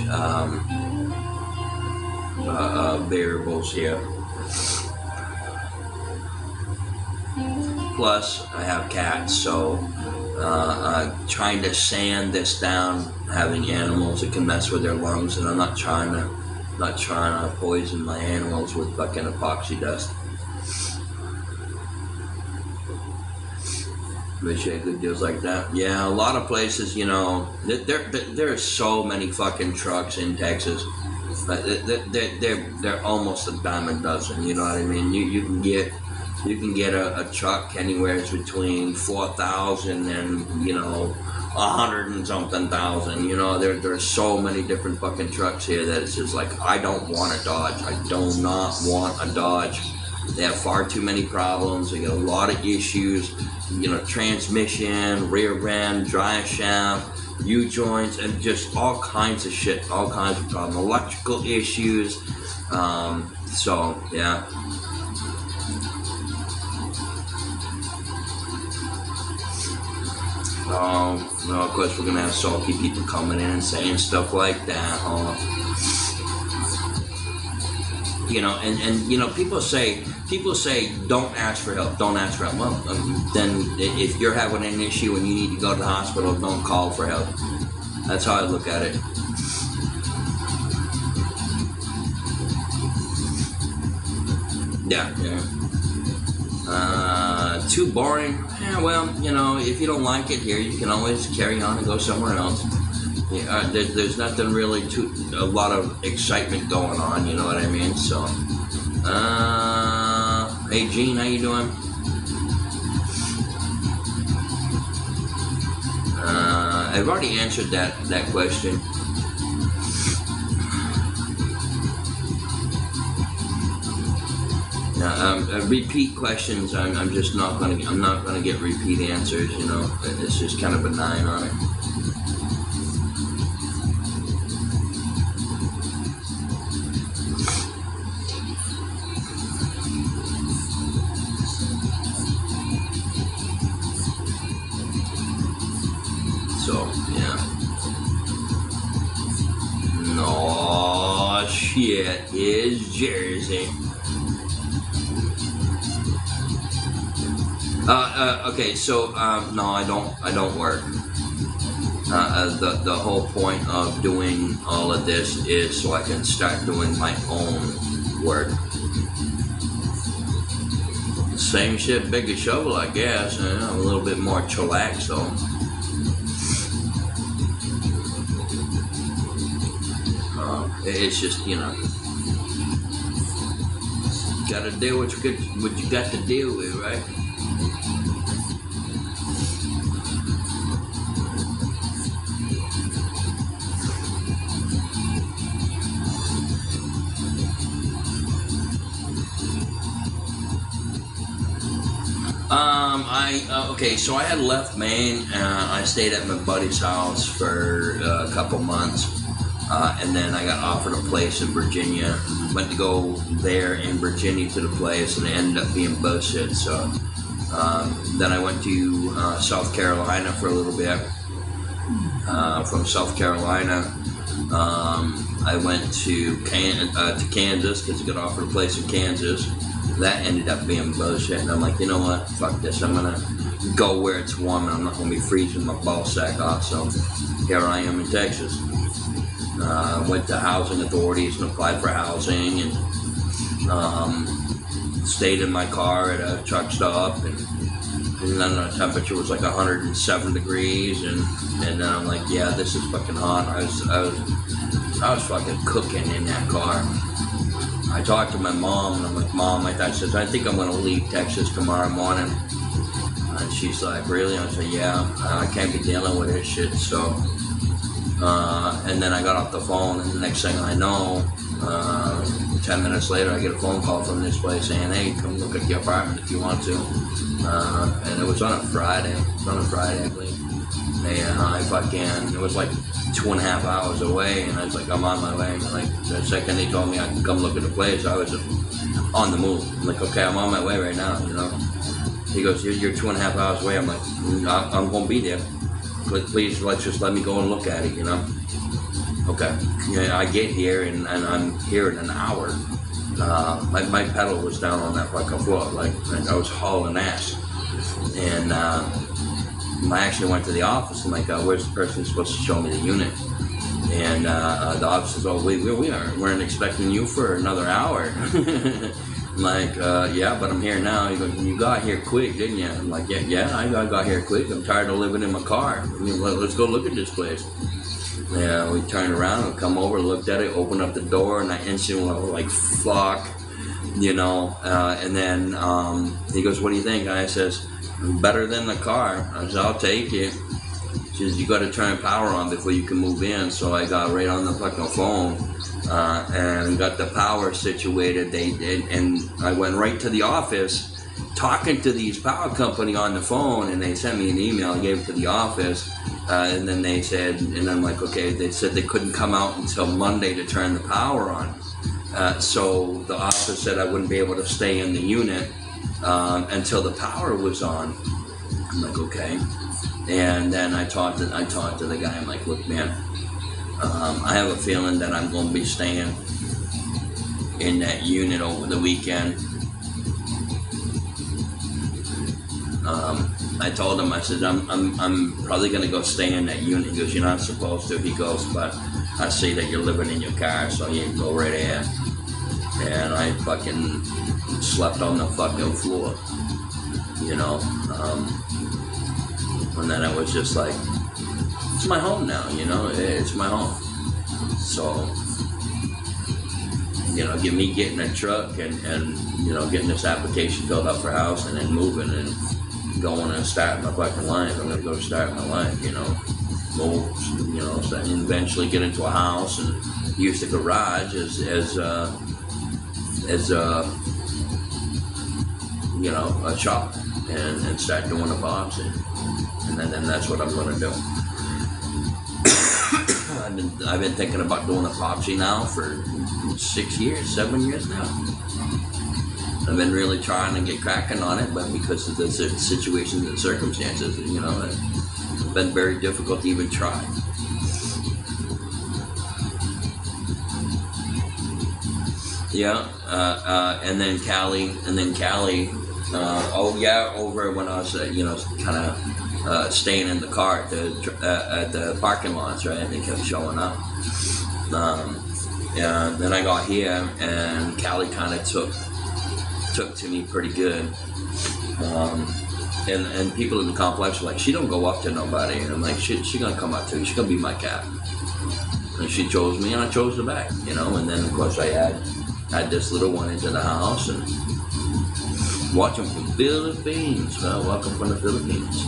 variables here. Plus, I have cats, so trying to sand this down, having animals, it can mess with their lungs, and I'm not trying to poison my animals with fucking epoxy dust. Wish I had good deals like that. Yeah, a lot of places, you know, there are so many fucking trucks in Texas. They're almost a dime a dozen. You know what I mean? You can get a truck anywhere between 4,000 and, you know, 100 and something thousand. You know, there's so many different fucking trucks here that it's just like, I don't want a Dodge. I do not want a Dodge. They have far too many problems. They got a lot of issues. You know, transmission, rear end, drive shaft, U-joints, and just all kinds of shit, all kinds of problems. Electrical issues. So, yeah. No, of course we're gonna have salty people coming in and saying stuff like that. You know, and you know, people say don't ask for help, don't ask for help. Well, then if you're having an issue and you need to go to the hospital, don't call for help. That's how I look at it. Yeah. Too boring. Yeah, well, you know, if you don't like it here, you can always carry on and go somewhere else. Yeah, there's nothing really a lot of excitement going on, you know what I mean? So, hey Gene, how you doing? I've already answered that question. Repeat questions. I'm just not gonna. I'm not gonna get repeat answers. You know, it's just kind of benign on it. So yeah. No shit is Jersey. Okay, so no, I don't work. The whole point of doing all of this is so I can start doing my own work. Same shit, bigger shovel, I guess. A little bit more chillax though. It's just, you know, gotta deal with what you got to deal with, right? Okay, so I had left Maine. I stayed at my buddy's house for a couple months, and then I got offered a place in Virginia. Went to go there in Virginia to the place, and it ended up being bullshit. So then I went to South Carolina for a little bit. From South Carolina, I went to Kansas because I got offered a place in Kansas. That ended up being bullshit, and I'm like, you know what? Fuck this. I'm gonna go where it's warm, and I'm not gonna be freezing my ball sack off. So here I am in Texas. Went to housing authorities and applied for housing, and stayed in my car at a truck stop, and then the temperature was like 107 degrees, and then I'm like, yeah, this is fucking hot. I was fucking cooking in that car. I talked to my mom, and I'm like, Mom, I think I'm gonna leave Texas tomorrow morning. And she's like, really? I said, yeah, I can't be dealing with this shit. So, and then I got off the phone, and the next thing I know, 10 minutes later, I get a phone call from this place saying, hey, come look at the apartment if you want to. And it was on a Friday. I believe. And it was like 2.5 hours away, and I was like, I'm on my way. And like the second they told me I could come look at the place, I was just on the move. I'm like, okay, I'm on my way right now, you know. He goes, you're 2.5 hours away. I'm like, I'm gonna be there. Please, let me go and look at it, you know. Okay. Yeah, I get here, and I'm here in an hour. My pedal was down on that fucking floor, like I was hauling ass. And I actually went to the office. I'm like, where's the person who's supposed to show me the unit? And the office says, oh, we weren't expecting you for another hour. I'm like, yeah, but I'm here now. He goes, you got here quick, didn't you? I'm like, yeah, I got here quick. I'm tired of living in my car. I mean, let's go look at this place. Yeah, we turned around and come over, looked at it, opened up the door, and I instantly was like, fuck, you know. And then he goes, what do you think? And I says, better than the car. I said, I'll take it. She says, you got to turn power on before you can move in. So I got right on the fucking phone and got the power situated. They did, and I went right to the office talking to these power company on the phone, and they sent me an email. I gave it to the office, and then they said, and I'm like, okay. They said they couldn't come out until Monday to turn the power on. So the office said I wouldn't be able to stay in the unit until the power was on. I'm like, okay. And then I talked to the guy. I'm like, look, man, I have a feeling that I'm going to be staying in that unit over the weekend. I told him, I said, I'm probably going to go stay in that unit. He goes, you're not supposed to. He goes, but I see that you're living in your car, so you can go right ahead. And I fucking slept on the fucking floor, you know. And then I was just like, it's my home now, you know. It's my home. So, you know, me getting a truck and you know, getting this application filled out for house and then moving and going and starting my fucking life. I'm gonna go start my life, you know. Move, you know, and eventually get into a house and use the garage as you know, a shop and start doing epoxy. And then that's what I'm gonna do. I've been thinking about doing epoxy now for 7 years now. I've been really trying to get cracking on it, but because of the situations and circumstances, you know, it's been very difficult to even try. Yeah, and then Callie, over when I was, you know, kind of staying in the car at the parking lots, right? They kept showing up. And then I got here, and Callie kind of took to me pretty good. And people in the complex were like, she don't go up to nobody. And I'm like, she gonna come up to you. She gonna be my cat. And she chose me, and I chose her back, you know. And then, of course, I had this little one into the house, and watching from Philippines. Welcome from the Philippines.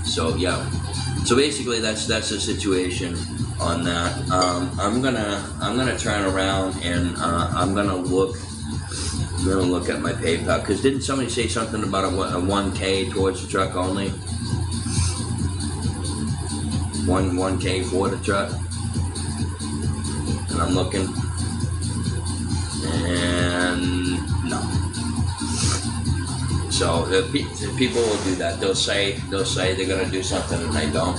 So, yeah. So basically, that's the situation on that. I'm gonna turn around and I'm gonna look gonna look at my PayPal, because didn't somebody say something about a 1K towards the truck only? 1K for the truck? And I'm looking, and no. So people will do that. They'll say they're gonna do something and they don't.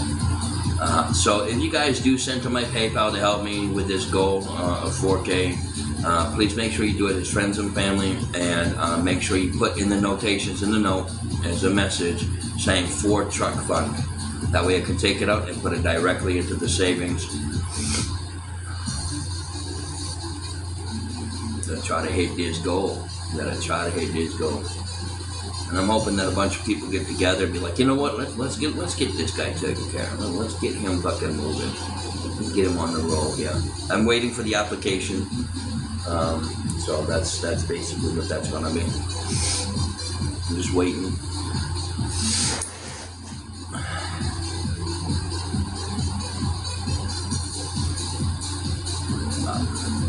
So if you guys do send to my PayPal to help me with this goal of 4K, please make sure you do it as friends and family, and make sure you put in the notations in the note as a message saying for truck fund. That way I can take it out and put it directly into the savings. Gotta try to hit this goal. And I'm hoping that a bunch of people get together and be like, you know what, let's get this guy taken care of. Let's get him fucking moving. Let's get him on the roll, yeah. I'm waiting for the application. So that's basically what that's gonna be. I'm just waiting.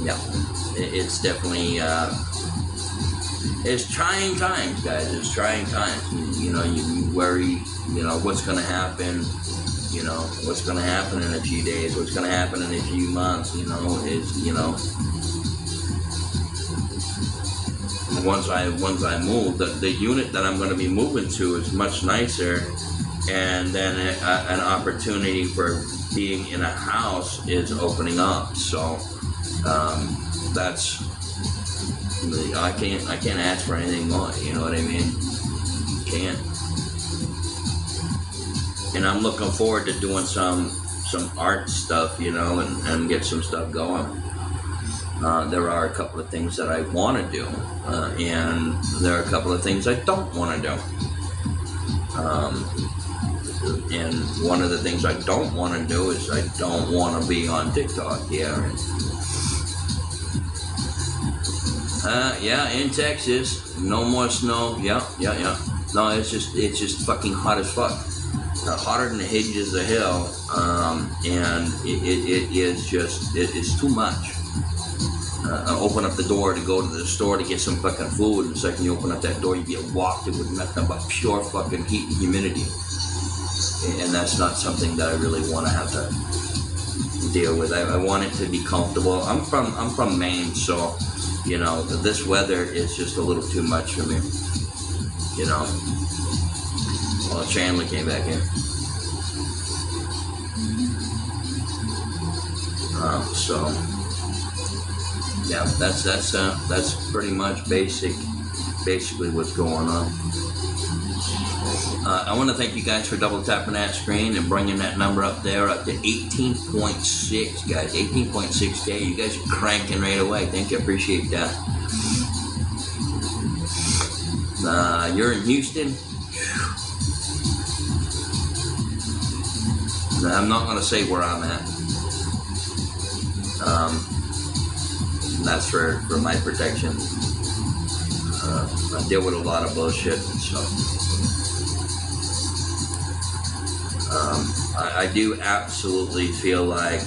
Yeah, it's definitely it's trying times, guys. It's trying times. You know, you worry, you know, what's going to happen, you know, what's going to happen in a few days, what's going to happen in a few months, you know, is, you know, once I move, the unit that I'm going to be moving to is much nicer, and then an opportunity for being in a house is opening up. So that's, I can't ask for anything more, you know what I mean? Can't. And I'm looking forward to doing some art stuff, you know, and get some stuff going. There are a couple of things that I want to do, and there are a couple of things I don't want to do. And one of the things I don't want to do is I don't want to be on TikTok, yeah. Yeah, in Texas, no more snow. Yeah. No, it's just fucking hot as fuck. Hotter than the hinges of hell, and it's too much. Open up the door to go to the store to get some fucking food, and the second you open up that door, you get wafted with nothing but pure fucking heat and humidity. And that's not something that I really want to have to deal with. I want it to be comfortable. I'm from Maine, so you know this weather is just a little too much for me. You know. Well, Chandler came back in. So yeah, that's pretty much basically what's going on. I want to thank you guys for double tapping that screen and bringing that number up there up to 18.6, guys. 18.6K. You guys are cranking right away. Thank you. Appreciate that. You're in Houston. I'm not going to say where I'm at. That's for my protection. I deal with a lot of bullshit, so I do absolutely feel like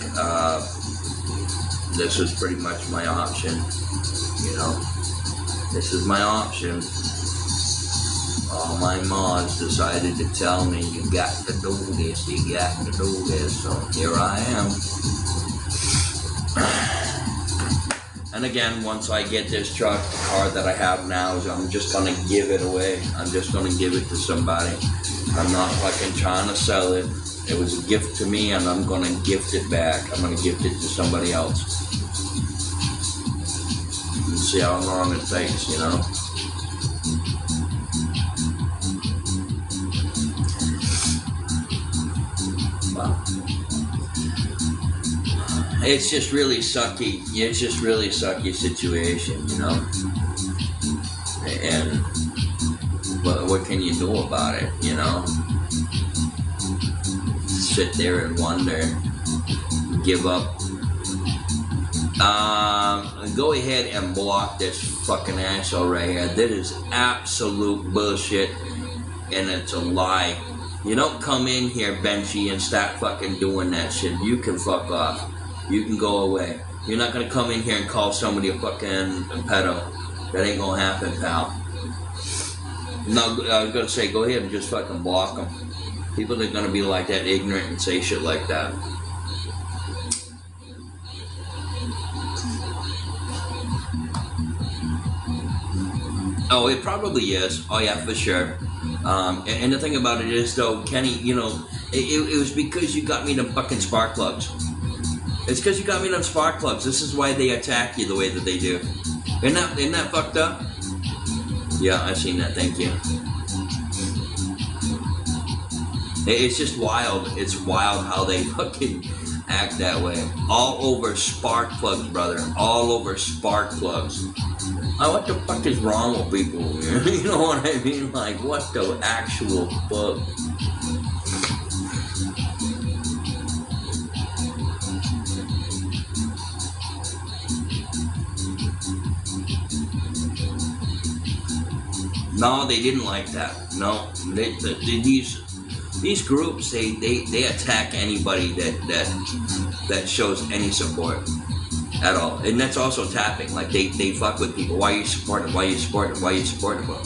this is pretty much my option. You know, this is my option. All my mods decided to tell me, you got to do this, so here I am. And again, once I get this truck, the car that I have now, I'm just going to give it away. I'm just going to give it to somebody. I'm not fucking trying to sell it. It was a gift to me, and I'm going to gift it back. I'm going to gift it to somebody else. And see how long it takes, you know? It's just really sucky. It's just really sucky situation, you know. And what can you do about it, you know? Sit there and wonder. Give up. Go ahead and block this fucking asshole right here. That is absolute bullshit, and it's a lie. You don't come in here, Benchy, and start fucking doing that shit. You can fuck off. You can go away. You're not gonna come in here and call somebody a fucking pedo. That ain't gonna happen, pal. No, I was gonna say, go ahead and just fucking block them. People that are gonna be like that, ignorant, and say shit like that. Oh, it probably is. Oh yeah, for sure. And the thing about it is, though, Kenny, you know, it was because you got me them fucking spark plugs. It's because you got me them spark plugs. This is why they attack you the way that they do. Isn't that fucked up? Yeah, I've seen that. Thank you. It's just wild. It's wild how they fucking act that way. All over spark plugs, brother. All over spark plugs. What the fuck is wrong with people? You know what I mean? Like, what the actual fuck? No, they didn't like that. No, these groups they attack anybody that shows any support at all, and that's also tapping. Like they fuck with people. Why are you supporting? Why are you supporting? Why are you supporting him?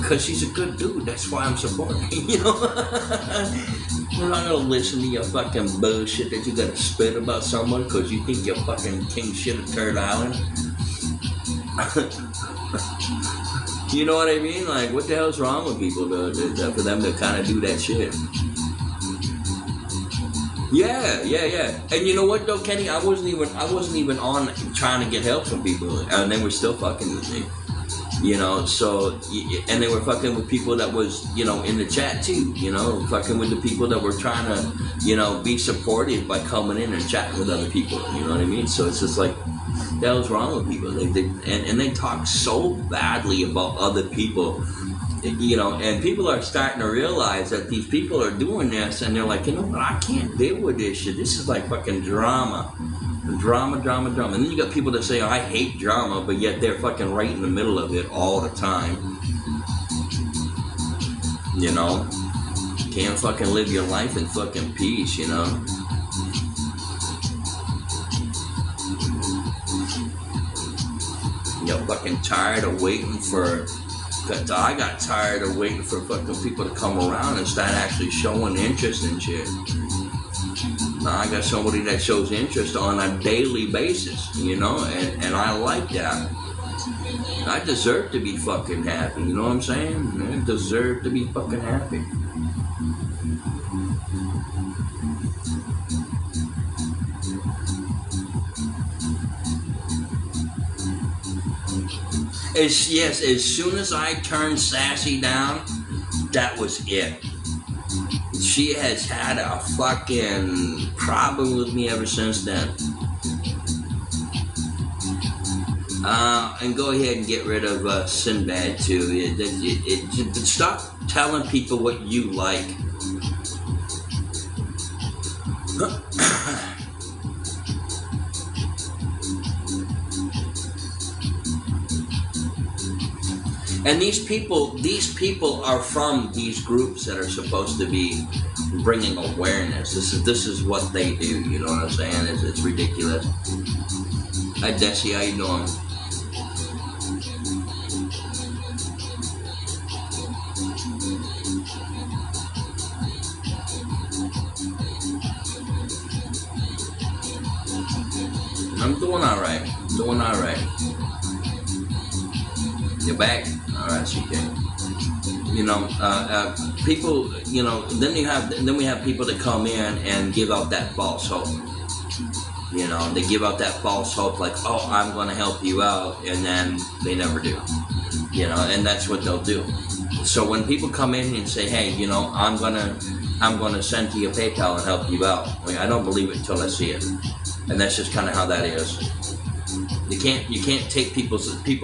Because he's a good dude. That's why I'm supporting. You know, we're not gonna listen to your fucking bullshit that you gotta spit about someone because you think you're fucking king shit of Turd Island. You know what I mean? Like, what the hell's wrong with people for them to kind of do that shit? Yeah. And you know what though, Kenny? I wasn't even on trying to get help from people, and they were still fucking with me. You know, so, and they were fucking with people that was, you know, in the chat too, you know, fucking with the people that were trying to, you know, be supportive by coming in and chatting with other people, you know what I mean? So it's just like, what the hell's wrong with people? They talk so badly about other people, you know, and people are starting to realize that these people are doing this, and they're like, you know what, I can't deal with this shit. This is like fucking drama. Drama. And then you got people that say, oh, I hate drama, but yet they're fucking right in the middle of it all the time. You know? Can't fucking live your life in fucking peace, you know? You're fucking tired of waiting for... I got tired of waiting for fucking people to come around and start actually showing interest in shit. Now I got somebody that shows interest on a daily basis, you know, and I like that. I deserve to be fucking happy, you know what I'm saying? I deserve to be fucking happy. As soon as I turned Sassy down, that was it. She has had a fucking problem with me ever since then. And go ahead and get rid of Sinbad too. Stop telling people what you like. And these people are from these groups that are supposed to be bringing awareness. This is what they do. You know what I'm saying? It's ridiculous. Hi Desi, how you doing? I'm doing all right. You're back? All right, CK. You know, people. You know, then we have people that come in and give out that false hope. You know, they give out that false hope, like, oh, I'm going to help you out, and then they never do. You know, and that's what they'll do. So when people come in and say, hey, you know, I'm gonna send to your PayPal and help you out, I don't believe it until I see it, and that's just kind of how that is. You can't take people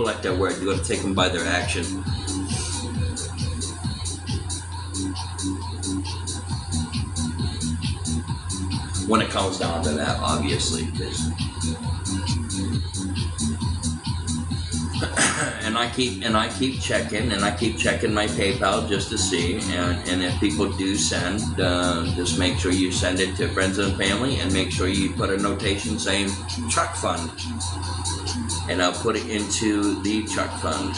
at their word. You got to take them by their action. When it comes down to that, obviously. and I keep checking, and I keep checking my PayPal just to see, and if people do send, just make sure you send it to friends and family, and make sure you put a notation saying truck fund, and I'll put it into the truck fund,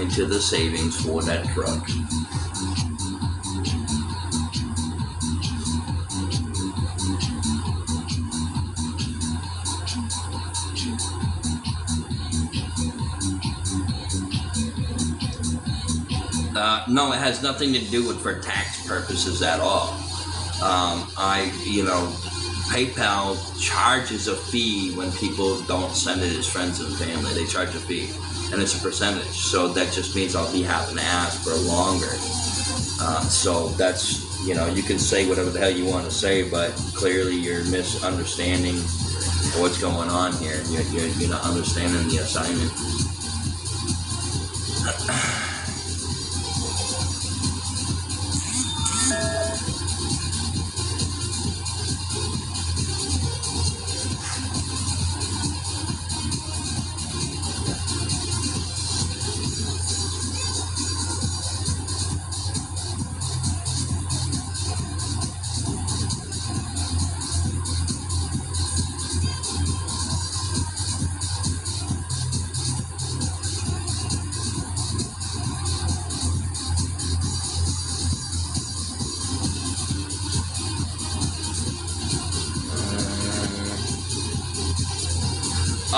into the savings for that truck. No, it has nothing to do with for tax purposes at all. PayPal charges a fee when people don't send it as friends and family. They charge a fee, and it's a percentage. So that just means I'll be having to ask for longer. So that's, you can say whatever the hell you want to say, but clearly you're misunderstanding what's going on here. You're not understanding the assignment.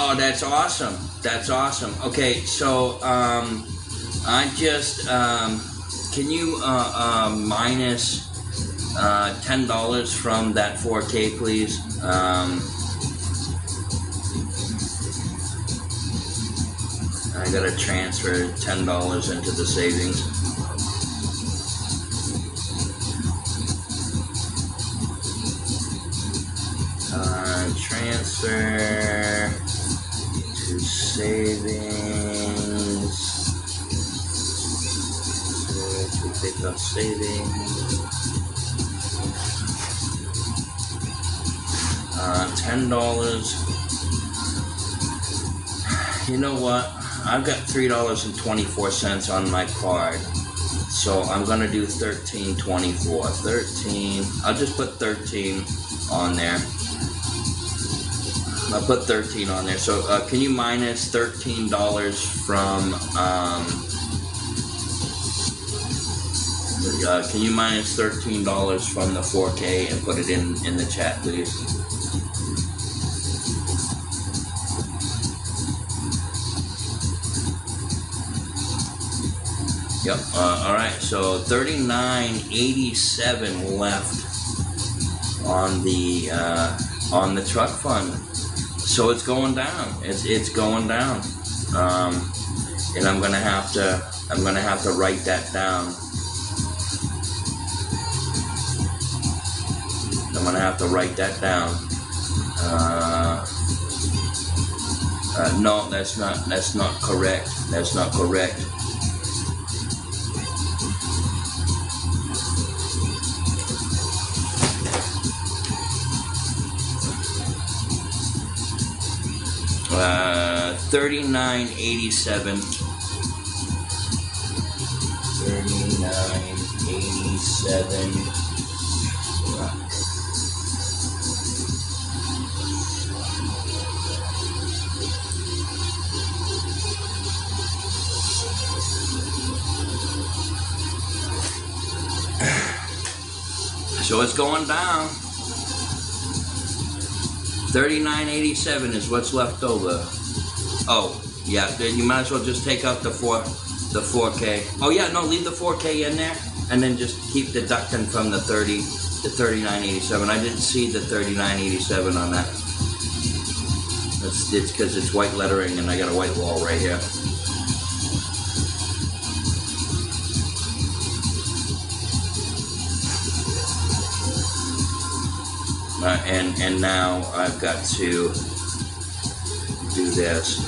Oh, that's awesome. That's awesome. Okay, so I just can you minus $10 from that 4K, please? I gotta transfer $10 into the savings. Transfer to savings. To pick up savings. $10. You know what? I've got $3.24 on my card, so I'm gonna do $13.24. 13. I'll just put 13 on there. I'll put 13 on there. So can you minus $13 from can you minus $13 from the 4K and put it in the chat, please? Yep. All right. So $39.87 left on the truck fund. So it's going down. It's going down, and I'm gonna have to write that down. I'm gonna have to write that down. No, that's not correct. That's not correct. $39.87. $39.87. So it's going down. $39.87 is what's left over. Oh, yeah, you might as well just take out the 4K. Oh yeah, no, leave the 4K in there, and then just keep deducting from the $39.87. I didn't see the $39.87 on that. It's because it's white lettering, and I got a white wall right here. And now I've got to do this.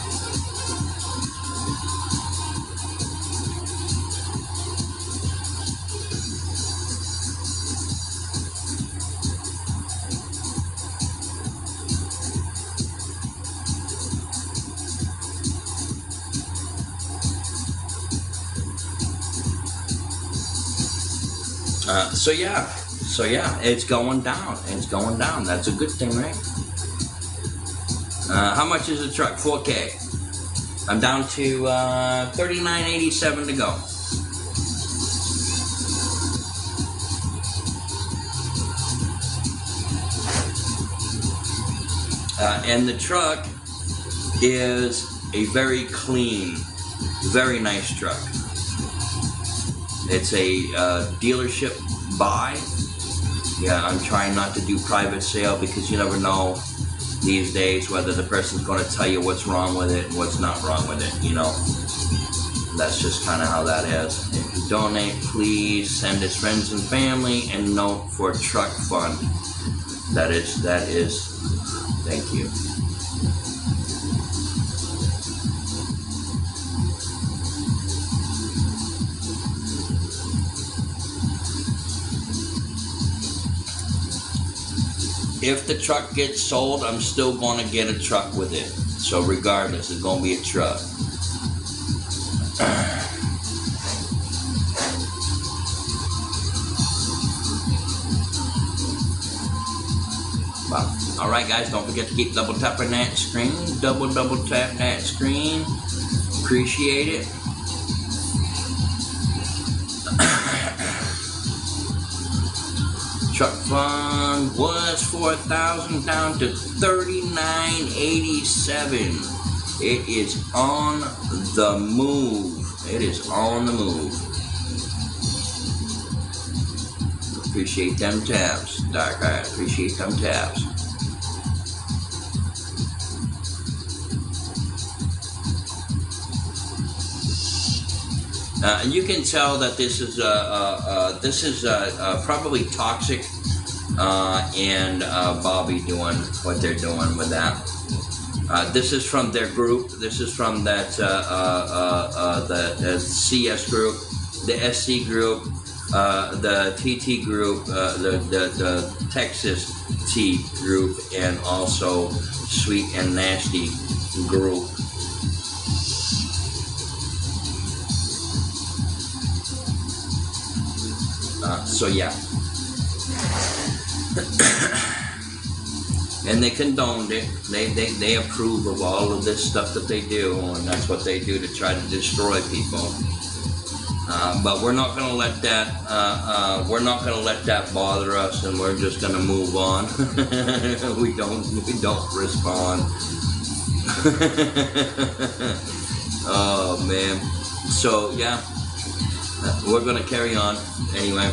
So yeah, it's going down. It's going down. That's a good thing, right? How much is the truck? 4K. I'm down to 39.87 to go. And the truck is a very clean, very nice truck. It's a dealership buy. Yeah, I'm trying not to do private sale because you never know these days whether the person's going to tell you what's wrong with it and what's not wrong with it, you know. That's just kind of how that is. If you donate, please send his friends and family and note for truck fund. That is, thank you. If the truck gets sold, I'm still going to get a truck with it. So regardless, it's going to be a truck. Wow. All right, guys, don't forget to keep double tapping that screen. Double tap that screen. Appreciate it. Truck fund was 4,000 down to 39.87. It is on the move. It is on the move. Appreciate them tabs, Dark Eye. Appreciate them tabs. You can tell that this is probably Toxic and Bobby doing what they're doing with that. This is from their group. This is from that the CS group, the SC group, the TT group, the Texas T group, and also Sweet and Nasty group. So yeah. And they condoned it. They approve of all of this stuff that they do, and that's what they do to try to destroy people. But we're not going to let that. We're not going to let that bother us, and we're just going to move on. we don't respond. Oh man. So yeah, we're going to carry on anyway,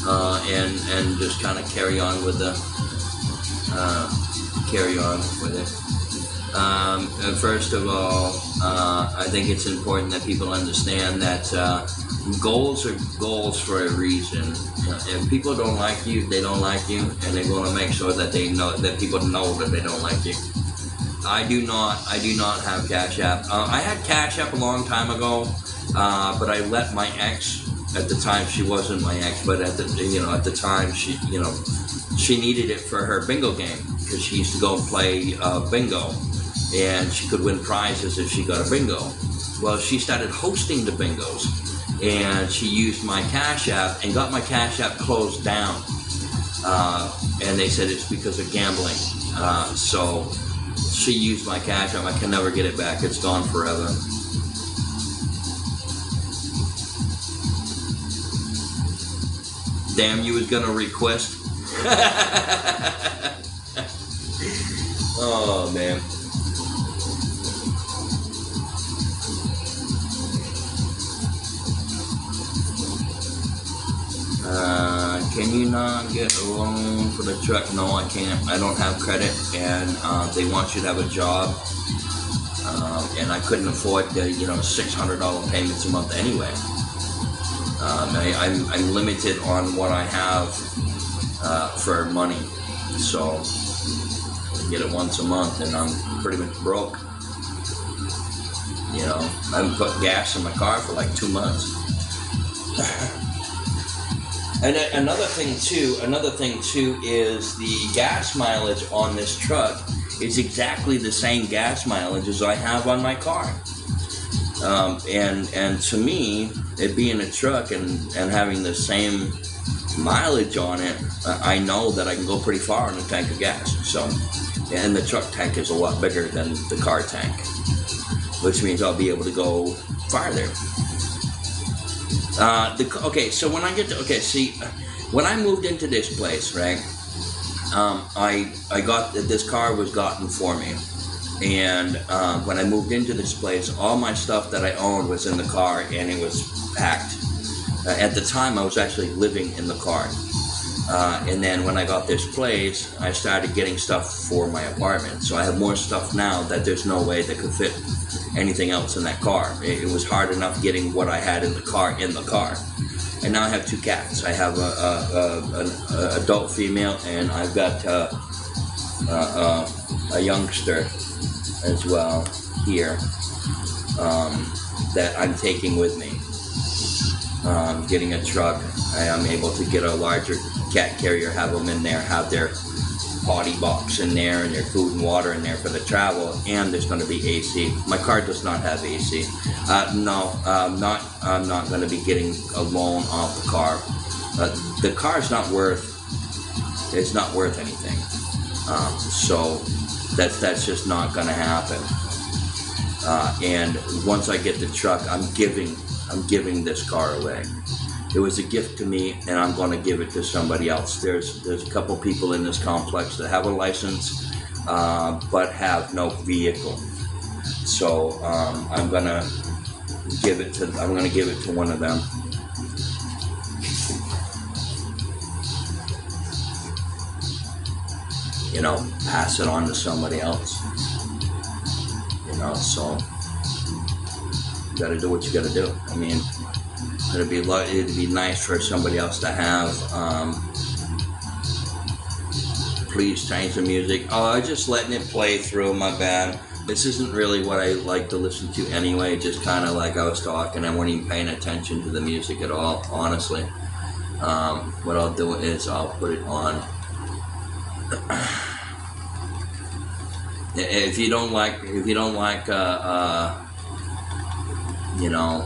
and just kind of carry on with it. First of all, I think it's important that people understand that goals are goals for a reason. If people don't like you, they don't like you, and they're going to make sure that they know that people know that they don't like you. I do not have Cash App. I had Cash App a long time ago, but I let my ex. At the time, she wasn't my ex, but at the time, she needed it for her bingo game because she used to go play bingo, and she could win prizes if she got a bingo. Well, she started hosting the bingos, and she used my Cash App and got my Cash App closed down. And they said it's because of gambling. So she used my Cash App. I can never get it back. It's gone forever. Damn, you was gonna request. Oh man. Can you not get a loan for the truck? No, I can't. I don't have credit, and they want you to have a job, and I couldn't afford the $600 payments a month anyway. I'm limited on what I have for money, so I get it once a month, and I'm pretty much broke. I haven't put gas in my car for like 2 months. And another thing too is the gas mileage on this truck is exactly the same gas mileage as I have on my car. And to me, it being a truck and having the same mileage on it, I know that I can go pretty far in a tank of gas. So, and the truck tank is a lot bigger than the car tank, which means I'll be able to go farther. So when I get to, when I moved into this place, right, I got, this car was gotten for me. And when I moved into this place, all my stuff that I owned was in the car, and it was packed. At the time, I was actually living in the car. And then when I got this place, I started getting stuff for my apartment. So I have more stuff now that there's no way that could fit anything else in that car. It was hard enough getting what I had in the car. And now I have 2 cats. I have an adult female, and I've got a youngster as well here that I'm taking with me. Getting a truck, I am able to get a larger cat carrier, have them in there, have their potty box in there and their food and water in there for the travel, and there's going to be AC. My car does not have AC. No, I'm not going to be getting a loan off the car. The car's not worth anything. So that's just not going to happen. And once I get the truck, I'm giving this car away. It was a gift to me, and I'm going to give it to somebody else. There's a couple people in this complex that have a license, but have no vehicle. So I'm going to give it to one of them. You know, pass it on to somebody else. You know, so you got to do what you got to do. I mean, it'd be nice for somebody else to have. Please change the music. Oh, I'm just letting it play through. My bad. This isn't really what I like to listen to anyway. Just kind of like I was talking. I wasn't even paying attention to the music at all, honestly. What I'll do is I'll put it on. If you don't like, you know,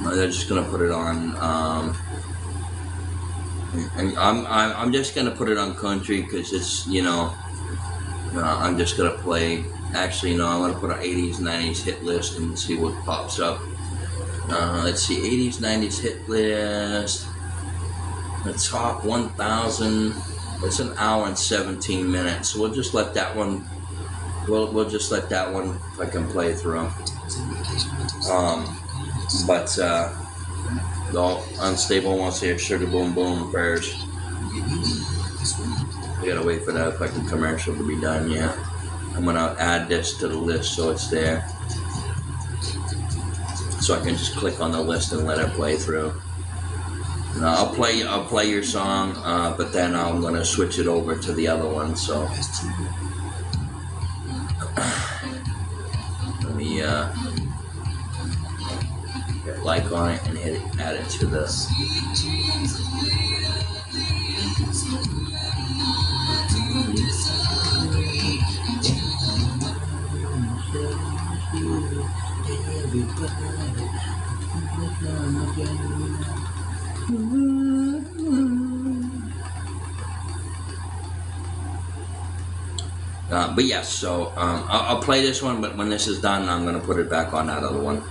they're just gonna put it on. And I'm just gonna put it on country because it's, you know, I'm just gonna play. Actually, no, I'm gonna put an 80s, 90s hit list and see what pops up. Let's see, 80s, 90s hit list. The top 1,000. It's an hour and 17 minutes. So we'll just let that one. We'll just let that one if I can play through. But the unstable wants to hear Sugar Boom Boom first. We gotta wait for that fucking commercial to be done. Yeah, I'm gonna add this to the list so it's there, so I can just click on the list and let it play through. I'll play your song, but then I'm gonna switch it over to the other one. So let me hit like on it and add it to the. But yes, so I'll play this one, but when this is done, I'm going to put it back on that other one.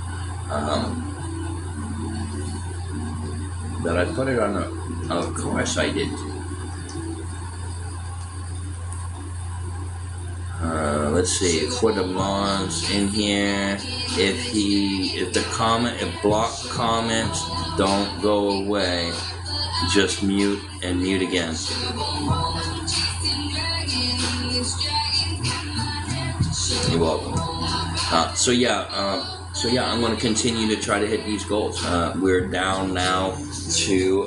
But I put it on of course I did. Let's see, for the mods in here, if block comments don't go away, just mute and mute again. You're welcome. So yeah, I'm going to continue to try to hit these goals. We're down now to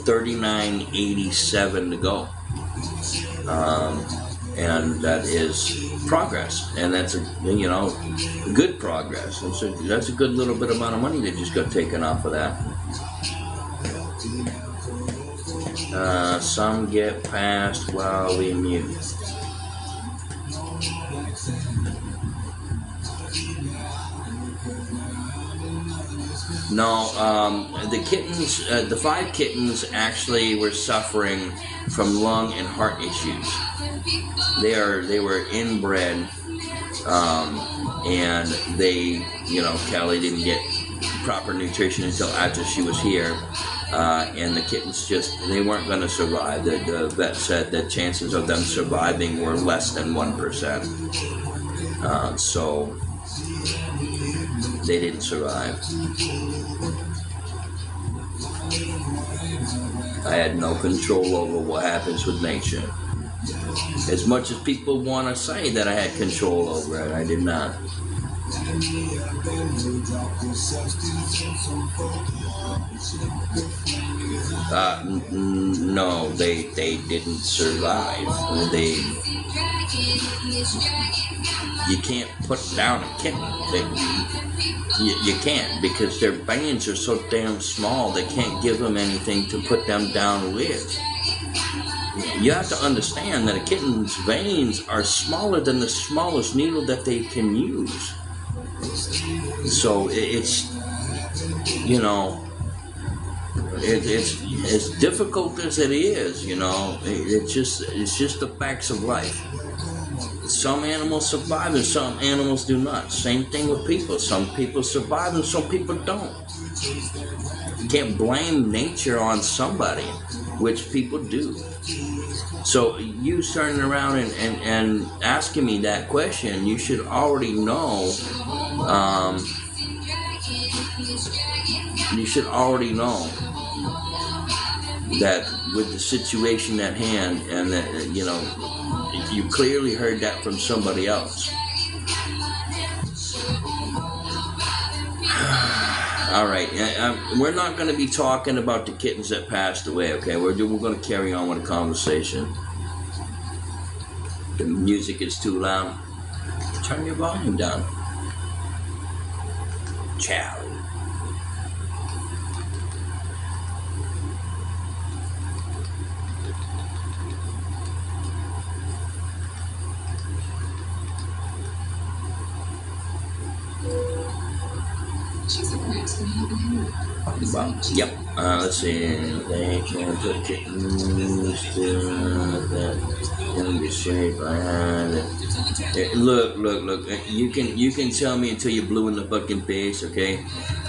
3987 to go, and that is progress, and that's good progress. That's a good little bit amount of money that just got taken off of that. Some get passed while we mute. No, the kittens, the 5 kittens actually were suffering from lung and heart issues. They were inbred, and they, Kelly didn't get proper nutrition until after she was here, and the kittens they weren't going to survive. The vet said that chances of them surviving were less than 1%. So they didn't survive. I had no control over what happens with nature. As much as people want to say that I had control over it, I did not. No, they didn't survive. You can't put down a kitten. You can't, because their veins are so damn small. They can't give them anything to put them down with. You have to understand that a kitten's veins are smaller than the smallest needle that they can use. So it's as difficult as it is, it's just the facts of life. Some animals survive and some animals do not. Same thing with people. Some people survive and some people don't. You can't blame nature on somebody, which people do. So you turning around and asking me that question, you should already know. You should already know that with the situation at hand, and that you clearly heard that from somebody else. All right, we're not going to be talking about the kittens that passed away, okay? We're going to carry on with the conversation. The music is too loud. Turn your volume down. Ciao. Yep. Let's see. They can't put kittens in the shape I had. Look. You can tell me until you're blue in the fucking face, okay?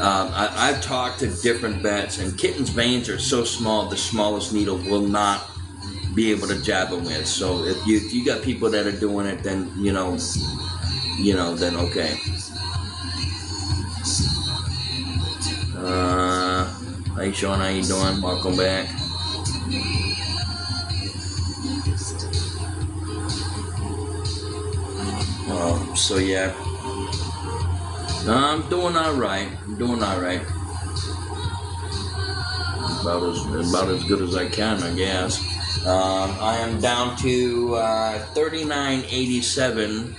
I've talked to different vets, and kittens' veins are so small, the smallest needle will not be able to jab them with. So if you got people that are doing it, then then okay. Hey Shaun, how you doing? Welcome back. So yeah, I'm doing all right. About as good as I can, I guess. I am down to 3987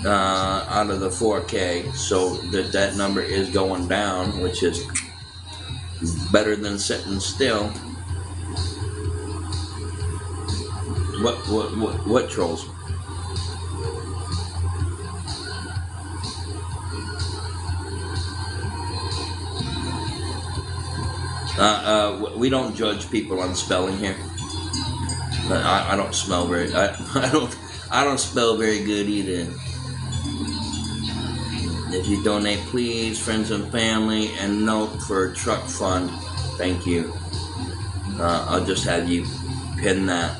out of the 4K, so that number is going down, which is better than sitting still. What trolls? We don't judge people on spelling here. I don't smell very. I don't spell very good either. If you donate, please, friends and family, and note for truck fund. Thank you. I'll just have you pin that,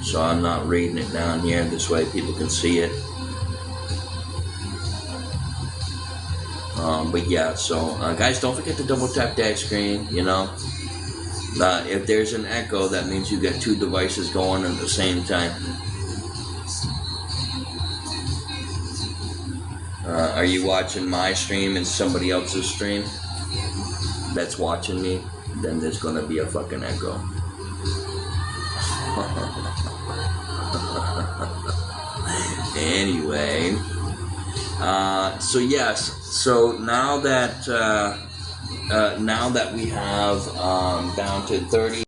so I'm not reading it down here. This way people can see it. But yeah, so guys, don't forget to double tap that screen. If there's an echo, that means you got 2 devices going at the same time. Are you watching my stream and somebody else's stream that's watching me? Then there's gonna be a fucking echo. Anyway, so yes, so now that we have down to 30.